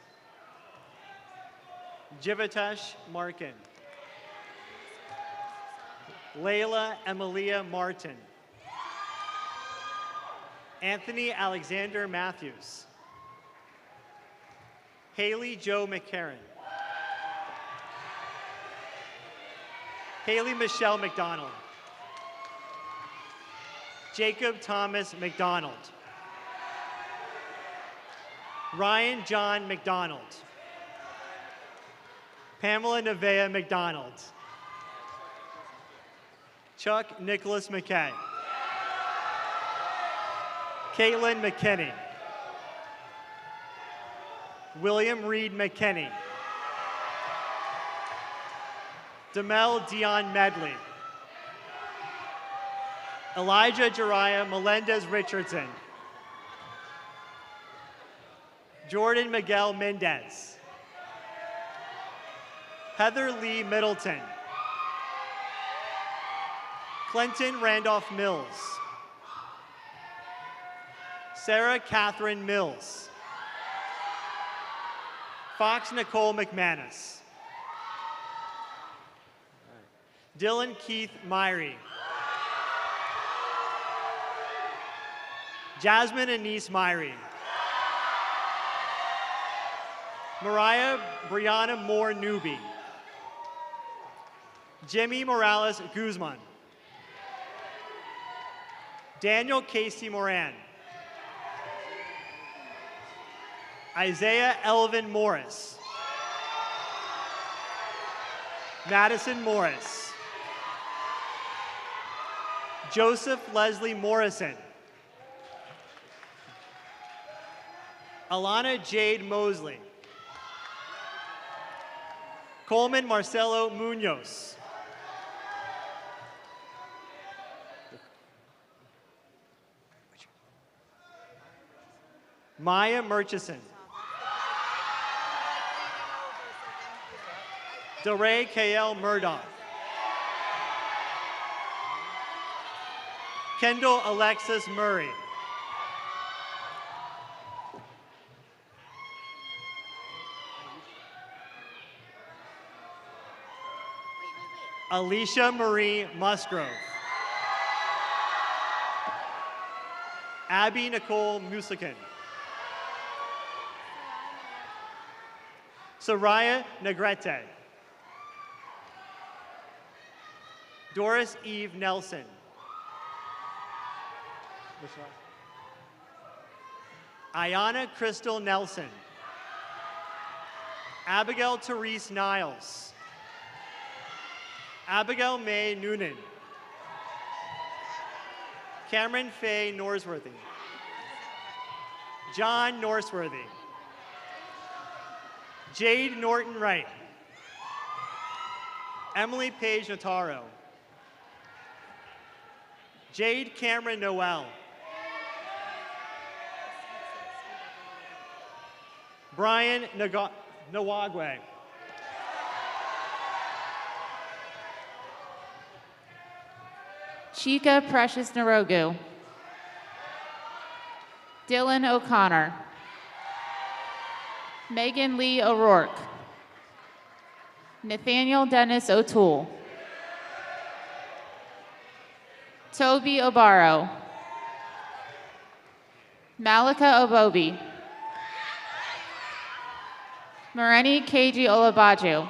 Jivitesh Markin. Layla Emilia Martin. Anthony Alexander Matthews. Haley Joe McCarran. Haley Michelle McDonald. Jacob Thomas McDonald. Ryan John McDonald. Pamela Nevea McDonald. Chuck Nicholas McKay. Caitlin McKinney. William Reed McKinney. Demel Dion Medley. Elijah Jariah Melendez Richardson. Jordan Miguel Mendez. Heather Lee Middleton. Clinton Randolph Mills. Sarah Catherine Mills. Fox Nicole McManus. Dylan Keith Myrie. Jasmine Anise Myrie. Mariah Brianna Moore Newby. Jimmy Morales Guzman. Daniel Casey Moran. Isaiah Elvin Morris. Madison Morris. Joseph Leslie Morrison. Alana Jade Mosley. Coleman Marcelo Munoz. Maya Murchison. DeRay K.L. Murdoch. Kendall Alexis Murray. Alicia Marie Musgrove. Abby Nicole Musikin. Soraya Negrete. Doris Eve Nelson. Ayana Crystal Nelson. Abigail Therese Niles. Abigail May Noonan. Cameron Faye Norsworthy. John Norsworthy. Jade Norton Wright. Emily Page Notaro. Jade Cameron Noel. Brian Nawagwe. Chika Precious Narogu. Dylan O'Connor. Megan Lee O'Rourke. Nathaniel Dennis O'Toole. Toby Obaro. Malika Obobi. Mareni Keiji Olabaju.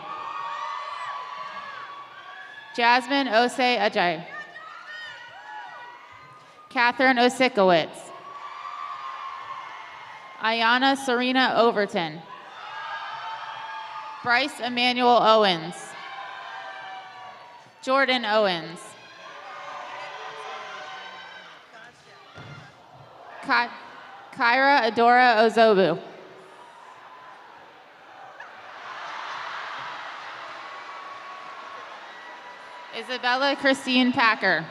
Jasmine Ose Ajay. Catherine Osikowitz. Ayana Serena Overton. Bryce Emmanuel Owens. Jordan Owens. Kyra Adora Ozobu. Isabella Christine Packer.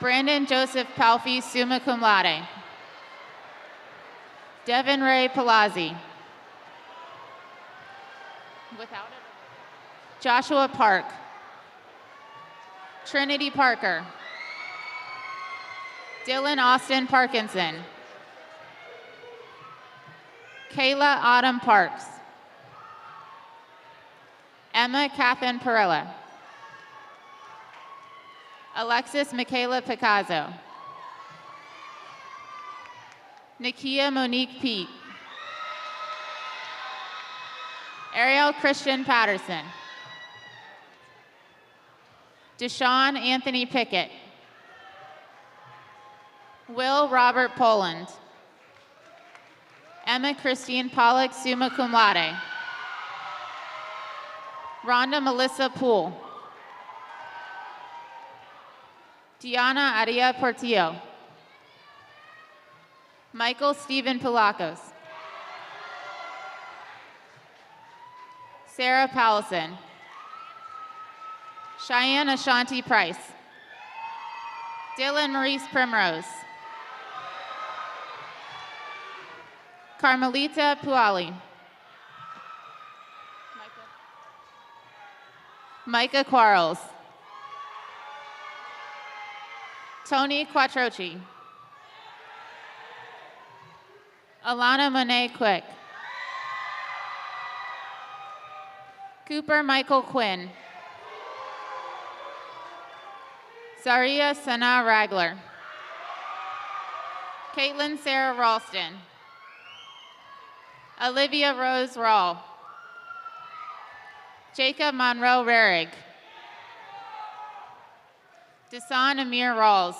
Brandon Joseph Palfi, summa cum laude. Devin Ray Palazzi. Without it. Joshua Park. Trinity Parker. Dylan Austin Parkinson. Kayla Autumn Parks. Emma Catherine Perella. Alexis Michaela Picasso. Nakia Monique Pete. Ariel Christian Patterson. Deshaun Anthony Pickett. Will Robert Poland. Emma Christine Pollock, summa cum laude. Rhonda Melissa Poole. Diana Aria Portillo. Michael Stephen Pilakos. Sarah Powelson. Cheyenne Ashanti Price. Dylan Maurice Primrose. Carmelita Puali. Micah Quarles. Tony Quattrochi. Alana Monet Quick. Cooper Michael Quinn. Zaria Sana Ragler. Caitlin Sarah Ralston. Olivia Rose Rawl. Jacob Monroe Rarig. Desan Amir Rawls.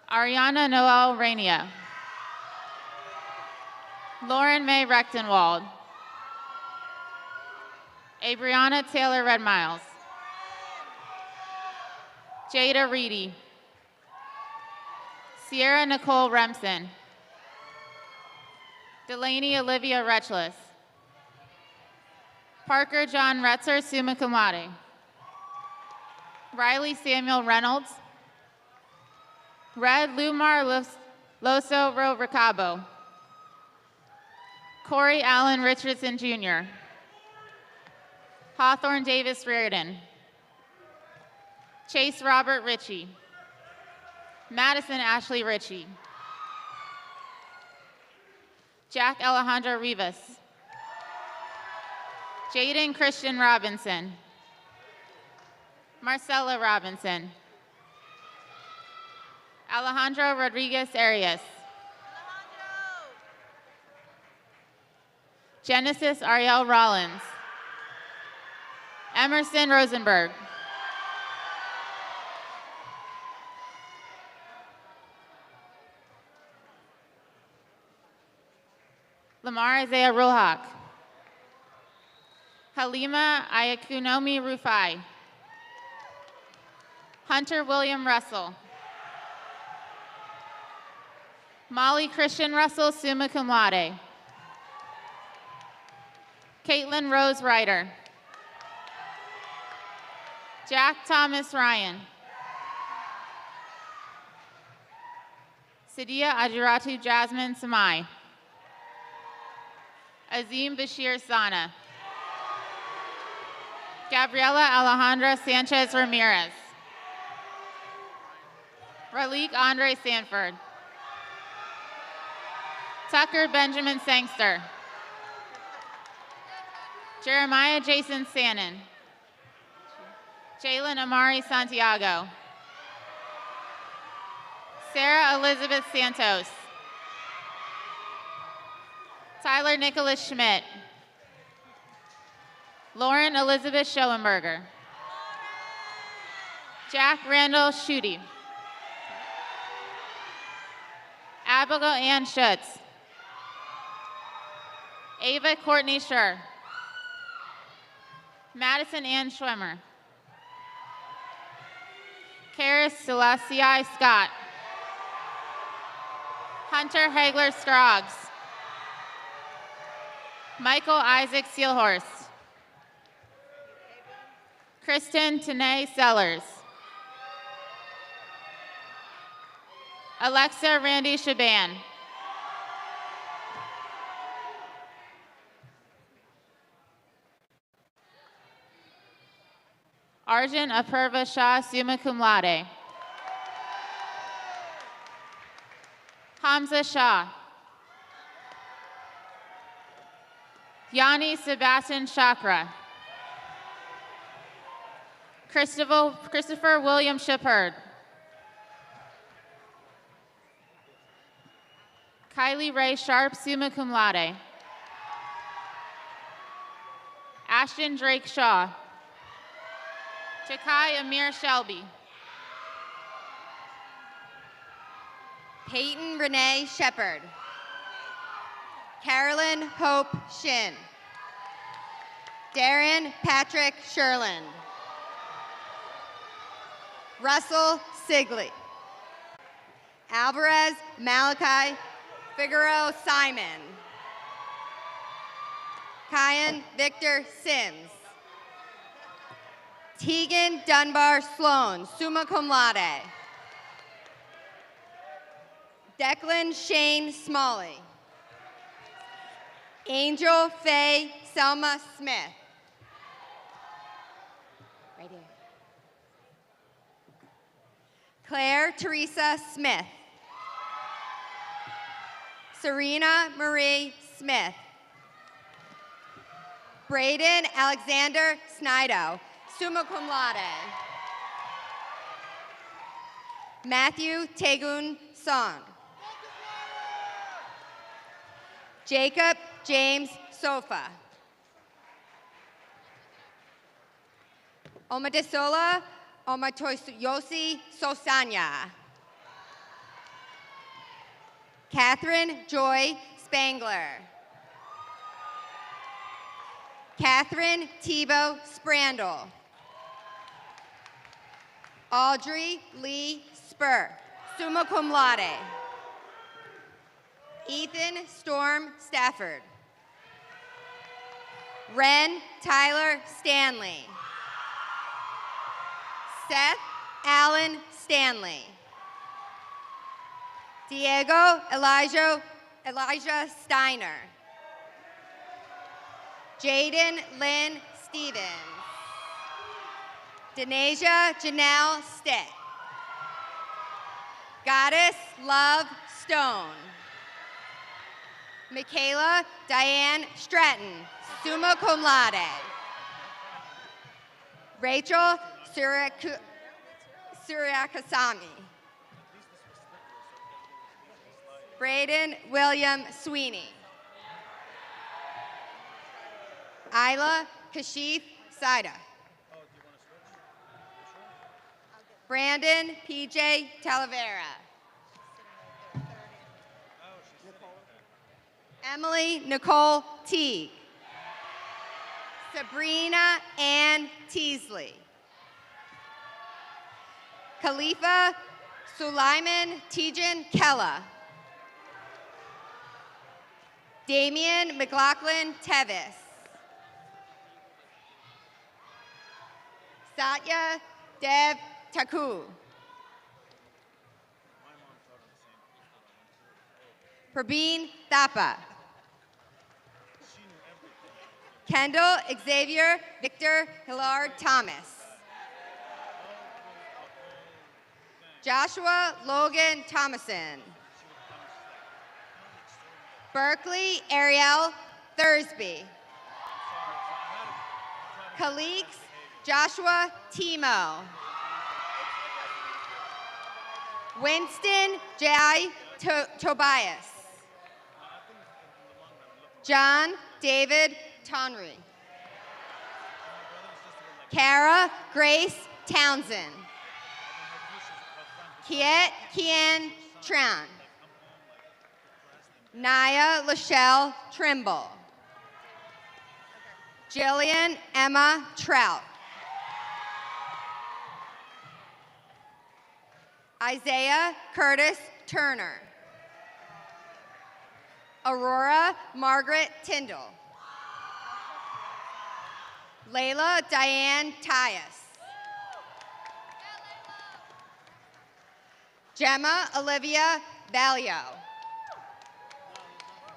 Ariana Noel Rainia. Lauren May Rechtenwald. Abriana Taylor Red Miles. Jada Reedy. Sierra Nicole Remsen. Delaney Olivia Retchless. Parker John Retzer, summa cum laude. Riley Samuel Reynolds. Red Lumar Loso Ro Ricabo. Corey Allen Richardson Jr. Hawthorne Davis Reardon. Chase Robert Ritchie. Madison Ashley Ritchie. Jack Alejandro Rivas. Jaden Christian Robinson. Marcella Robinson. Alejandro Rodriguez Arias. Genesis Ariel Rollins. Emerson Rosenberg. Lamar Isaiah Ruhak. Halima Ayakunomi Rufai. Hunter William Russell. Molly Christian Russell, summa cum laude. Caitlin Rose Ryder. Jack Thomas Ryan. Sadia Ajiratu Jasmine Samai. Azim Bashir Sana. Gabriela Alejandra Sanchez Ramirez. Ralik Andre Sanford. Tucker Benjamin Sangster. Jeremiah Jason Sannon. Jalen Amari Santiago. Sarah Elizabeth Santos. Tyler Nicholas Schmidt. Lauren Elizabeth Schoenberger. Jack Randall Schutte. Abigail Ann Schutz. Ava Courtney Schur. Madison Ann Schwimmer. Karis Selassie Scott. Hunter Hagler Scroggs. Michael Isaac Sealhorst. Kristen Tanae Sellers. Alexa Randy Shaban. Arjun Apurva Shah, summa cum laude. Hamza Shah. Yanni Sebastian Chakra. Christopher William Shippard. Kylie Ray Sharp, summa cum laude. Ashton Drake Shaw. Chakai Amir Shelby. Peyton Renee Shepard. Carolyn Hope Shin. Darren Patrick Sherland. Russell Sigley. Alvarez Malachi Figueroa Simon. Kyan Victor Sims. Tegan Dunbar Sloan, summa cum laude. Declan Shane Smalley. Angel Faye Selma Smith. Right here. Claire Teresa Smith. Serena Marie Smith. Braden Alexander Snido, summa cum laude. Matthew Tegun Song. Jacob James Sofa. Omadesola Omatoyosi Sosanya. Catherine Joy Spangler. Catherine Tebow Sprandel. Audrey Lee Spur, summa cum laude. Ethan Storm Stafford. Ren Tyler Stanley. Seth Allen Stanley. Diego Elijah Steiner. Jaden Lynn Stevens. Denasia Janelle Stitt. Goddess Love Stone. Michaela Diane Stratton, summa cum laude. Rachel Suriakasami. Braden William Sweeney. Isla Kashif Saida. Brandon PJ Talavera. Emily Nicole Teague. Sabrina Ann Teasley. Khalifa Sulaiman Tejan Kella. Damian McLaughlin Tevis. Satya Dev Taku. Prabeen Thapa. Kendall Xavier Victor Hillard Thomas. Joshua Logan Thomason. Berkeley Ariel Thursby. Khalix Joshua Timo. Winston J. Tobias. John David Tonry. Kara Grace Townsend. Kiet Kian Tran. Naya Lachelle Trimble. Jillian Emma Trout. Isaiah Curtis Turner. Aurora Margaret Tyndall. Layla Diane Tyus. Gemma Olivia Valio.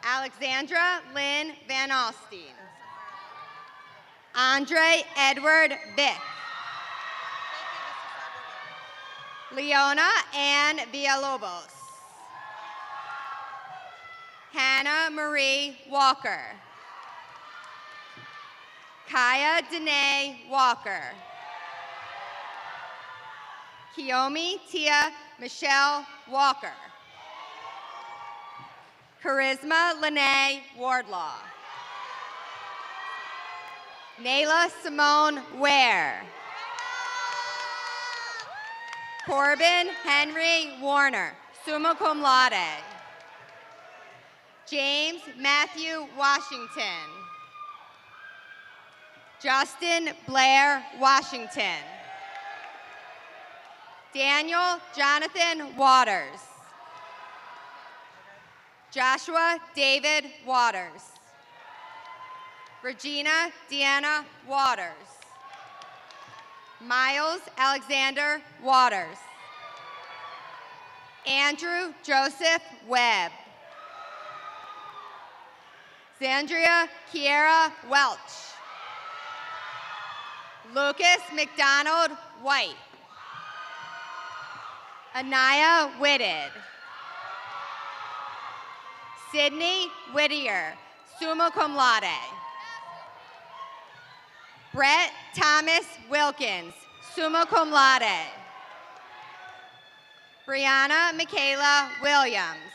Alexandra Lynn Van Alstine. Andre Edward Vick. Leona Ann Villalobos. Hannah Marie Walker. Kaya Danae Walker. Kiyomi Tia Michelle Walker. Charisma Lene Wardlaw. Nayla Simone Ware. Corbin Henry Warner, summa cum laude. James Matthew Washington. Justin Blair Washington. Daniel Jonathan Waters. Joshua David Waters. Regina Deanna Waters. Miles Alexander Waters. Andrew Joseph Webb. Zandria Kiera Welch. Lucas McDonald White. Anaya Whitted. Sydney Whittier, summa cum laude. Brett Thomas Wilkins, summa cum laude. Brianna Michaela Williams.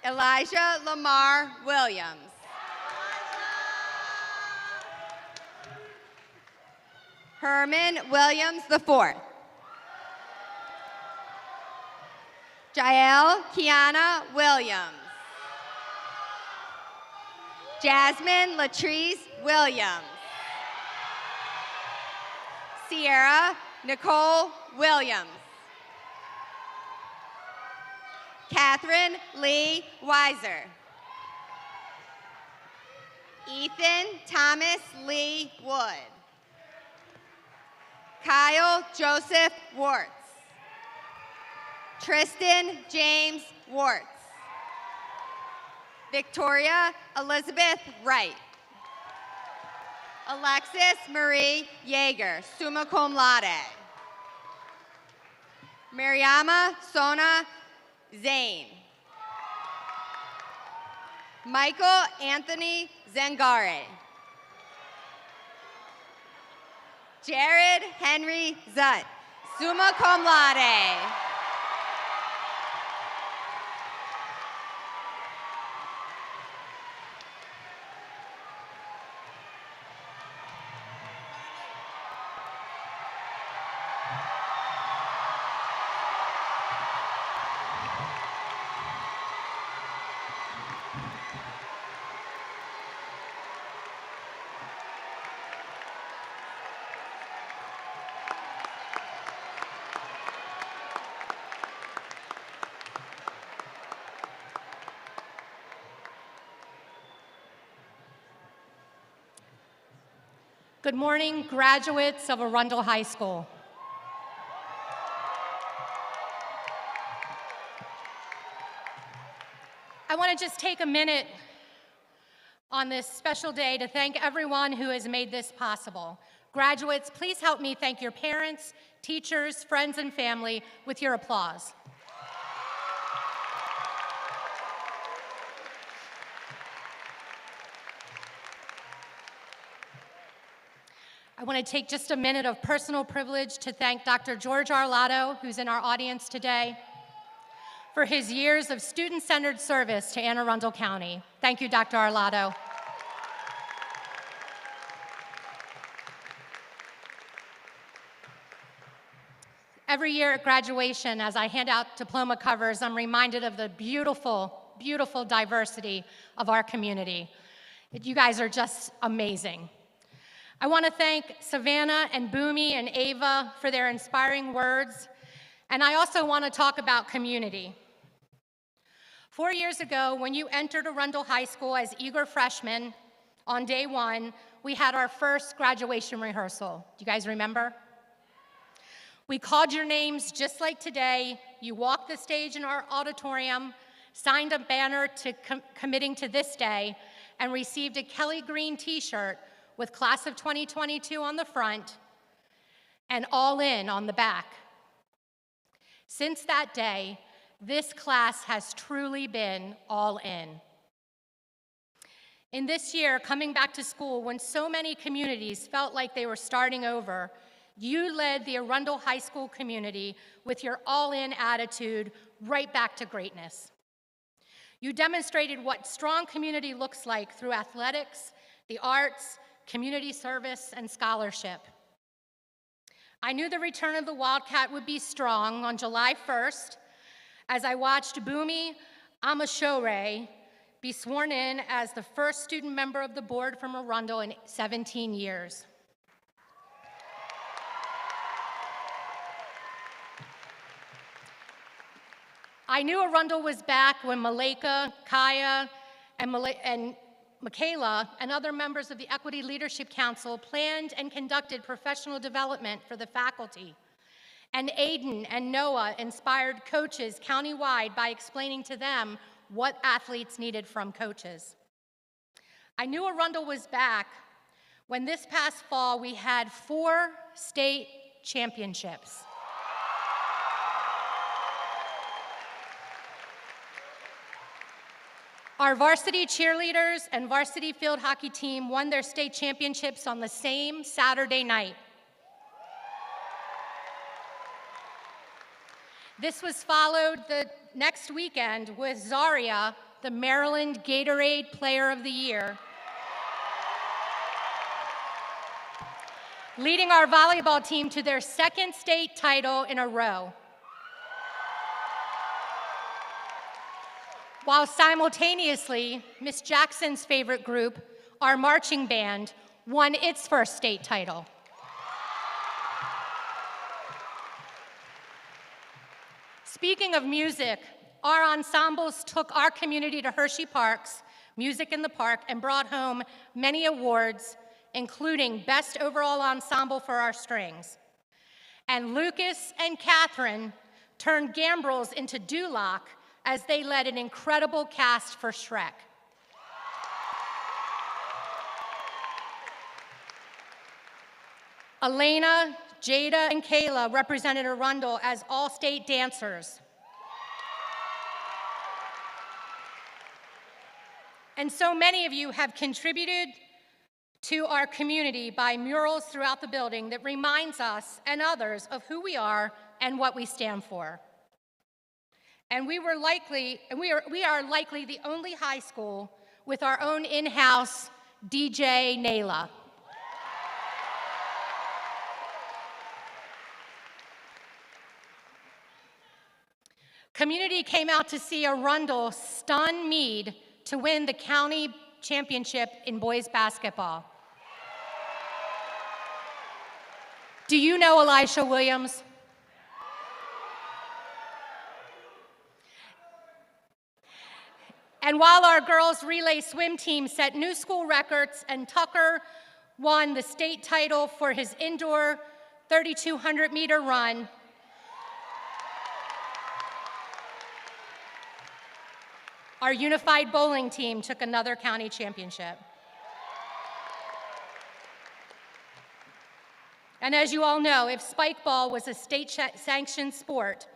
Elijah Lamar Williams. Herman Williams IV. Jael Kiana Williams. Jasmine Latrice Williams. Sierra Nicole Williams. Catherine Lee Weiser. Ethan Thomas Lee Wood. Kyle Joseph Wartz. Tristan James Wartz. Victoria Elizabeth Wright. Alexis Marie Yeager, summa cum laude. Mariama Sona Zane. Michael Anthony Zangare. Jared Henry Zutt, summa cum laude. Good morning, graduates of Arundel High School. I want to just take a minute on this special day to thank everyone who has made this possible. Graduates, please help me thank your parents, teachers, friends, and family with your applause. I want to take just a minute of personal privilege to thank Dr. George Arlotto, who's in our audience today, for his years of student-centered service to Anne Arundel County. Thank you, Dr. Arlotto. Every year at graduation, as I hand out diploma covers, I'm reminded of the beautiful, beautiful diversity of our community. You guys are just amazing. I want to thank Savannah and Boomy and Ava for their inspiring words, and I also want to talk about community. 4 years ago, when you entered Arundel High School as eager freshmen, on day one, we had our first graduation rehearsal. Do you guys remember? We called your names just like today. You walked the stage in our auditorium, signed a banner to committing to this day, and received a Kelly Green t-shirt with Class of 2022 on the front and All In on the back. Since that day, this class has truly been all in. In this year, coming back to school, when so many communities felt like they were starting over, you led the Arundel High School community with your all-in attitude right back to greatness. You demonstrated what strong community looks like through athletics, the arts, community service, and scholarship. I knew the return of the Wildcat would be strong on July 1st as I watched Boomy Amashore be sworn in as the first student member of the board from Arundel in 17 years. I knew Arundel was back when Malika, Kaya, and Michaela and other members of the Equity Leadership Council planned and conducted professional development for the faculty. And Aiden and Noah inspired coaches countywide by explaining to them what athletes needed from coaches. I knew Arundel was back when this past fall we had 4 state championships. Our varsity cheerleaders and varsity field hockey team won their state championships on the same Saturday night. This was followed the next weekend with Zaria, the Maryland Gatorade Player of the Year, leading our volleyball team to their 2nd state title in a row. While simultaneously, Miss Jackson's favorite group, our marching band, won its 1st state title. Speaking of music, our ensembles took our community to Hershey Park's Music in the Park and brought home many awards, including Best Overall Ensemble for our strings. And Lucas and Catherine turned gambrels into Duloc as they led an incredible cast for Shrek. Elena, Jada, and Kayla represented Arundel as all-state dancers. And so many of you have contributed to our community by murals throughout the building that reminds us and others of who we are and what we stand for. And we are likely the only high school with our own in-house DJ Nayla. Community came out to see Arundel stun Meade to win the county championship in boys basketball. Do you know Elisha Williams? And while our girls' relay swim team set new school records and Tucker won the state title for his indoor 3,200-meter run, our unified bowling team took another county championship. And as you all know, if spike ball was a state-sanctioned sport,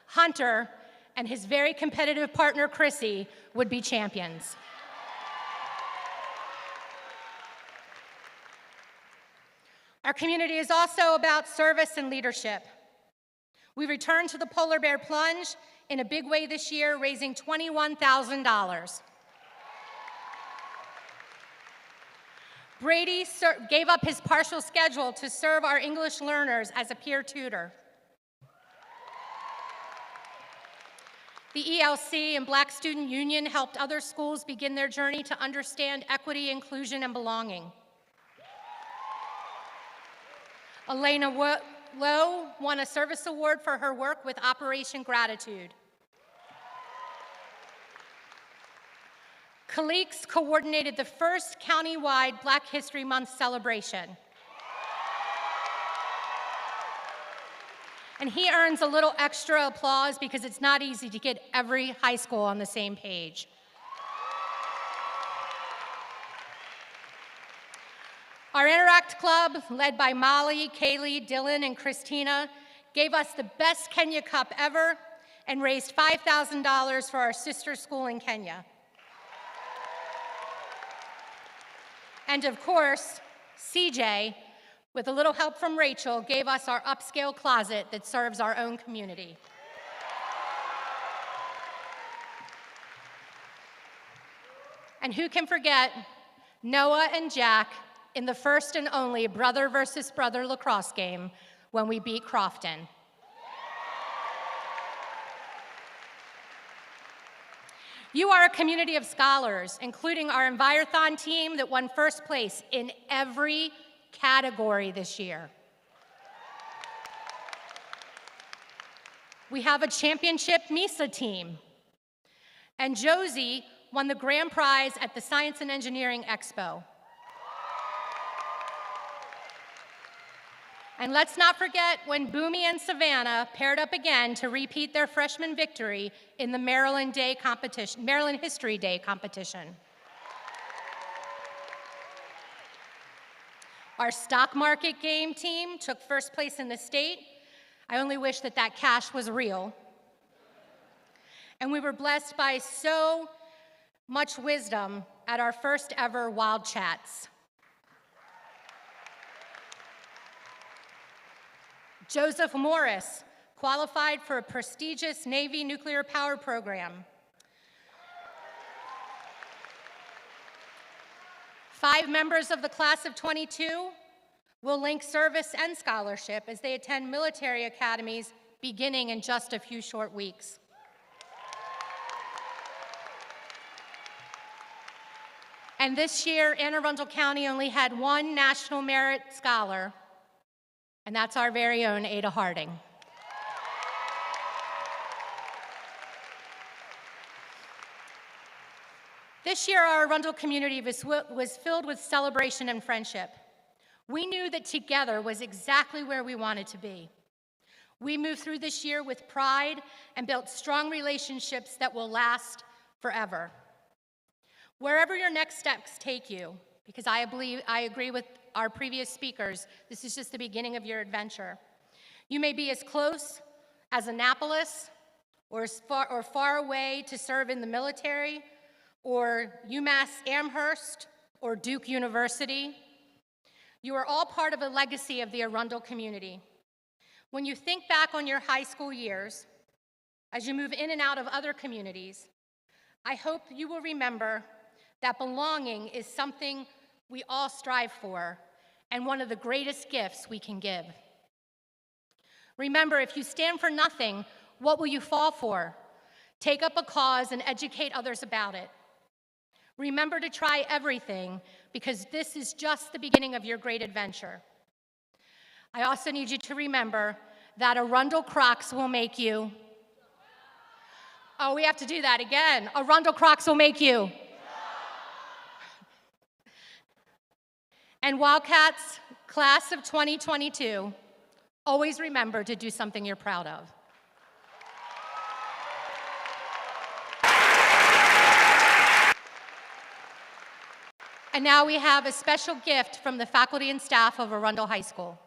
Hunter and his very competitive partner, Chrissy, would be champions. Our community is also about service and leadership. We returned to the Polar Bear Plunge in a big way this year, raising $21,000. Brady gave up his partial schedule to serve our English learners as a peer tutor. The ELC and Black Student Union helped other schools begin their journey to understand equity, inclusion, and belonging. Elena Lowe won a service award for her work with Operation Gratitude. Khalix coordinated the first countywide Black History Month celebration. And he earns a little extra applause because it's not easy to get every high school on the same page. Our Interact Club, led by Molly, Kaylee, Dylan, and Christina, gave us the best Kenya Cup ever and raised $5,000 for our sister school in Kenya. And of course, CJ, with a little help from Rachel, gave us our upscale closet that serves our own community. And who can forget Noah and Jack in the first and only brother versus brother lacrosse game when we beat Crofton. You are a community of scholars, including our Envirothon team that won first place in every category this year. We have a championship MISA team. And Josie won the grand prize at the Science and Engineering Expo. And let's not forget when Boomie and Savannah paired up again to repeat their freshman victory in the Maryland History Day competition. Our stock market game team took first place in the state. I only wish that that cash was real. And we were blessed by so much wisdom at our first ever Wild Chats. Joseph Morris qualified for a prestigious Navy nuclear power program. 5 members of the class of 22 will link service and scholarship as they attend military academies beginning in just a few short weeks. And this year, Anne Arundel County only had 1 National Merit Scholar, and that's our very own Ada Harding. This year, our Arundel community was filled with celebration and friendship. We knew that together was exactly where we wanted to be. We moved through this year with pride and built strong relationships that will last forever. Wherever your next steps take you, because I agree with our previous speakers, this is just the beginning of your adventure. You may be as close as Annapolis or far away to serve in the military, or UMass Amherst or Duke University. You are all part of a legacy of the Arundel community. When you think back on your high school years, as you move in and out of other communities, I hope you will remember that belonging is something we all strive for and one of the greatest gifts we can give. Remember, if you stand for nothing, what will you fall for? Take up a cause and educate others about it. Remember to try everything, because this is just the beginning of your great adventure. I also need you to remember that Arundel Crocs will make you. Oh, we have to do that again. Arundel Crocs will make you. And Wildcats, class of 2022, always remember to do something you're proud of. And now we have a special gift from the faculty and staff of Arundel High School.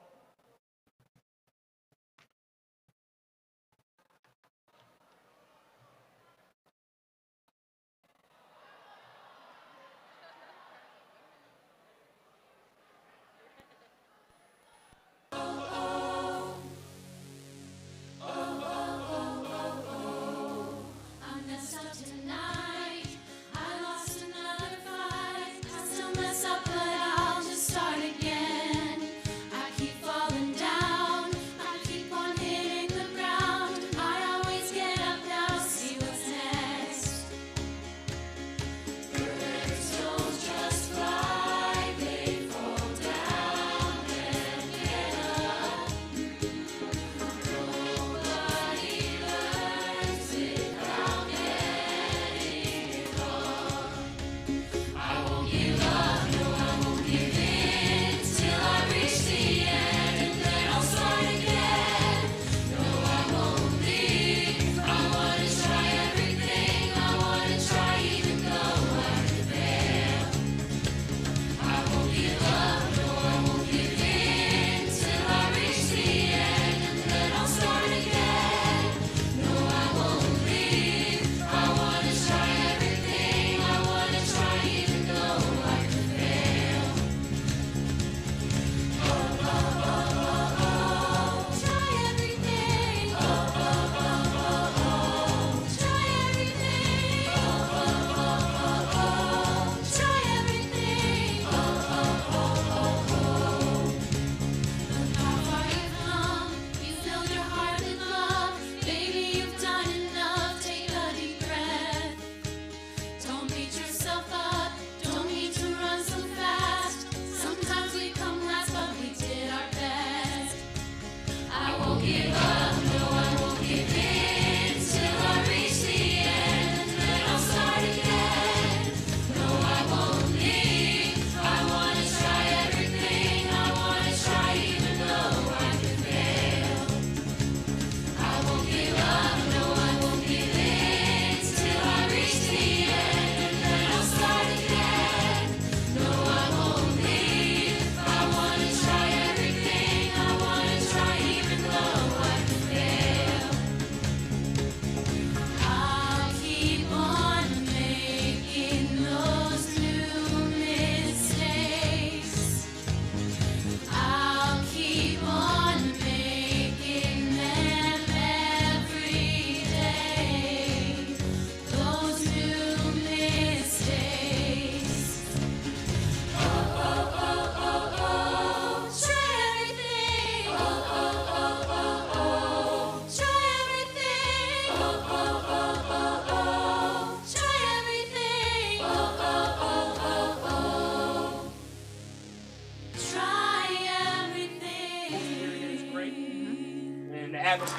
I keep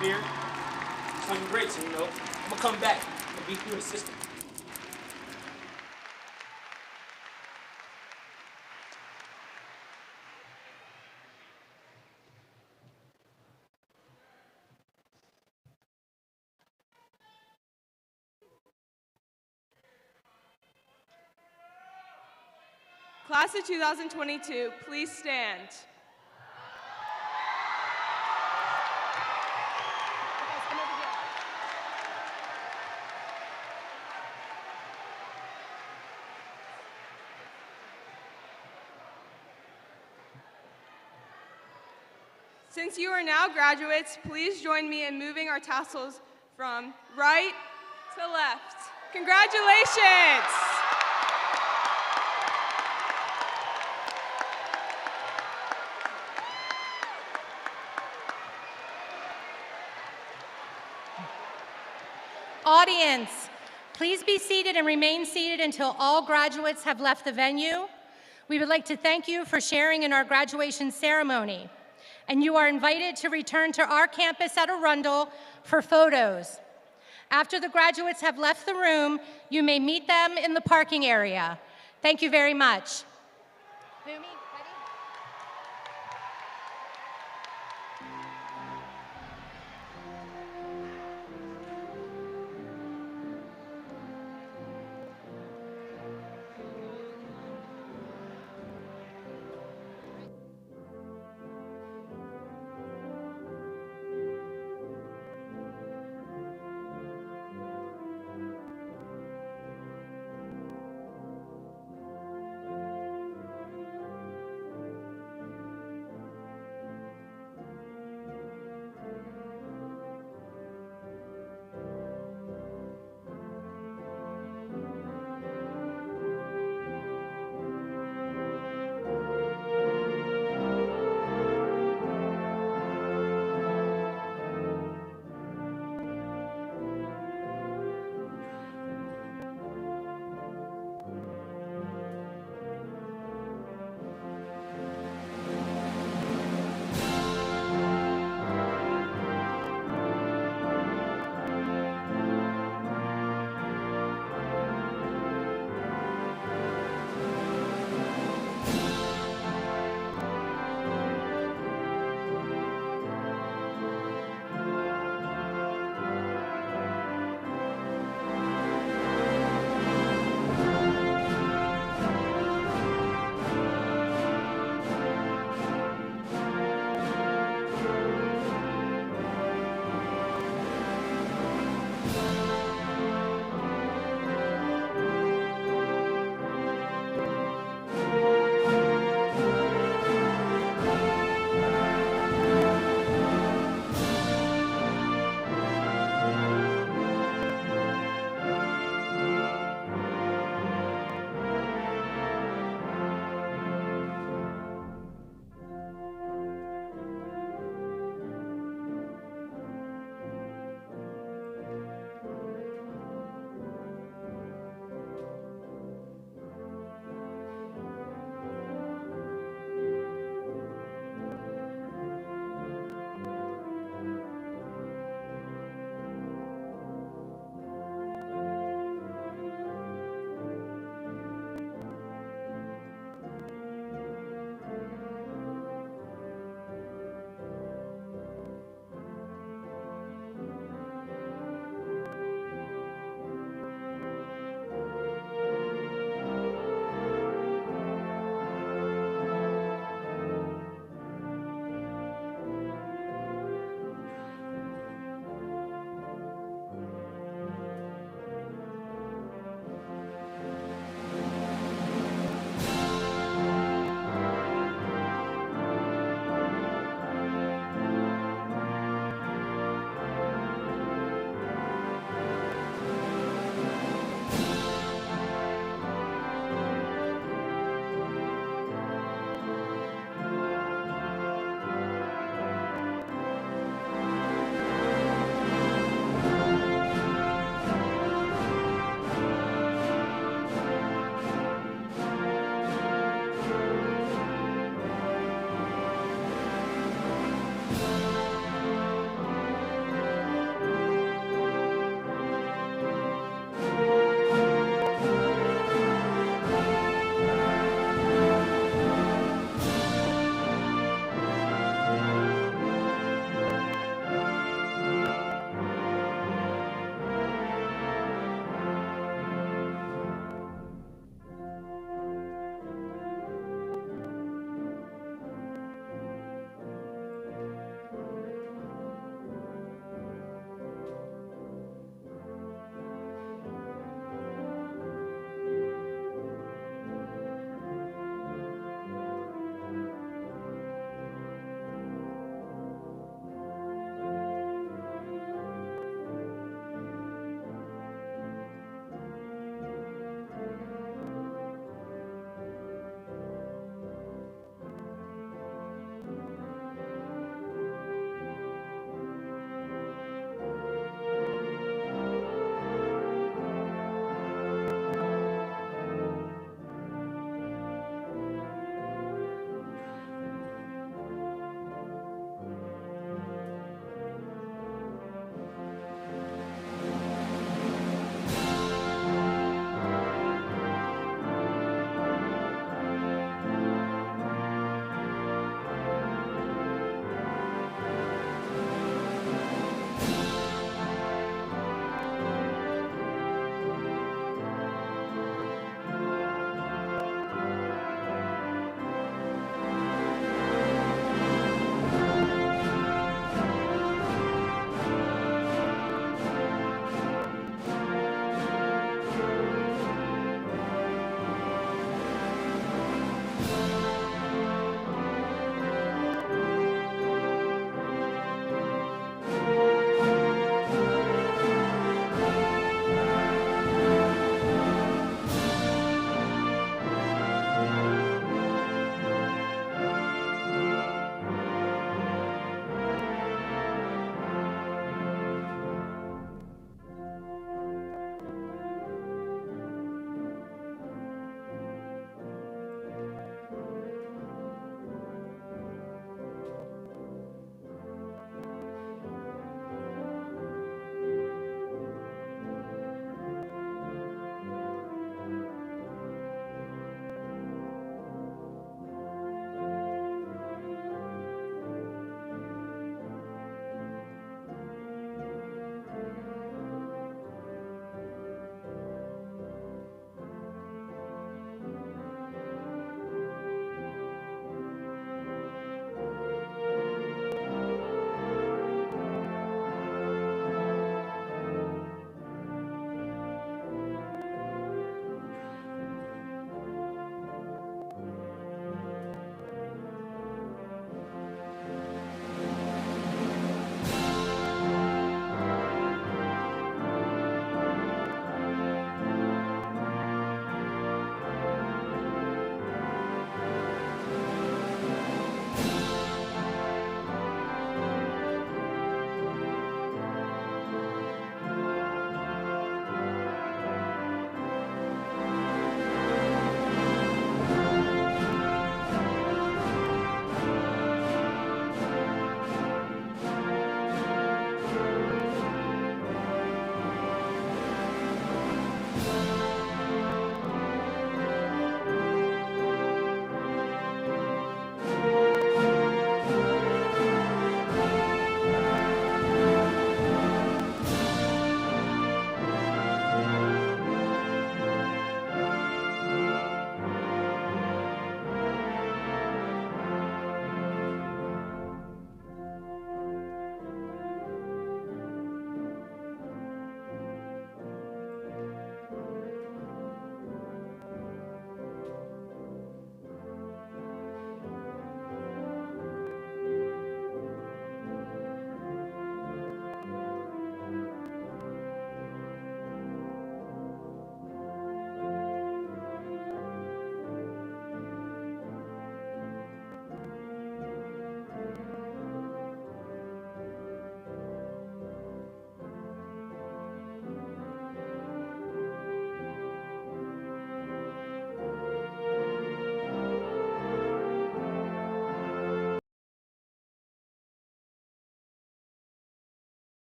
atmosphere. It's looking great, so I'm gonna come back. I'm gonna be through the system. Class of 2022, please stand. Since you are now graduates, please join me in moving our tassels from right to left. Congratulations! Audience, please be seated and remain seated until all graduates have left the venue. We would like to thank you for sharing in our graduation ceremony, and you are invited to return to our campus at Arundel for photos. After the graduates have left the room, you may meet them in the parking area. Thank you very much.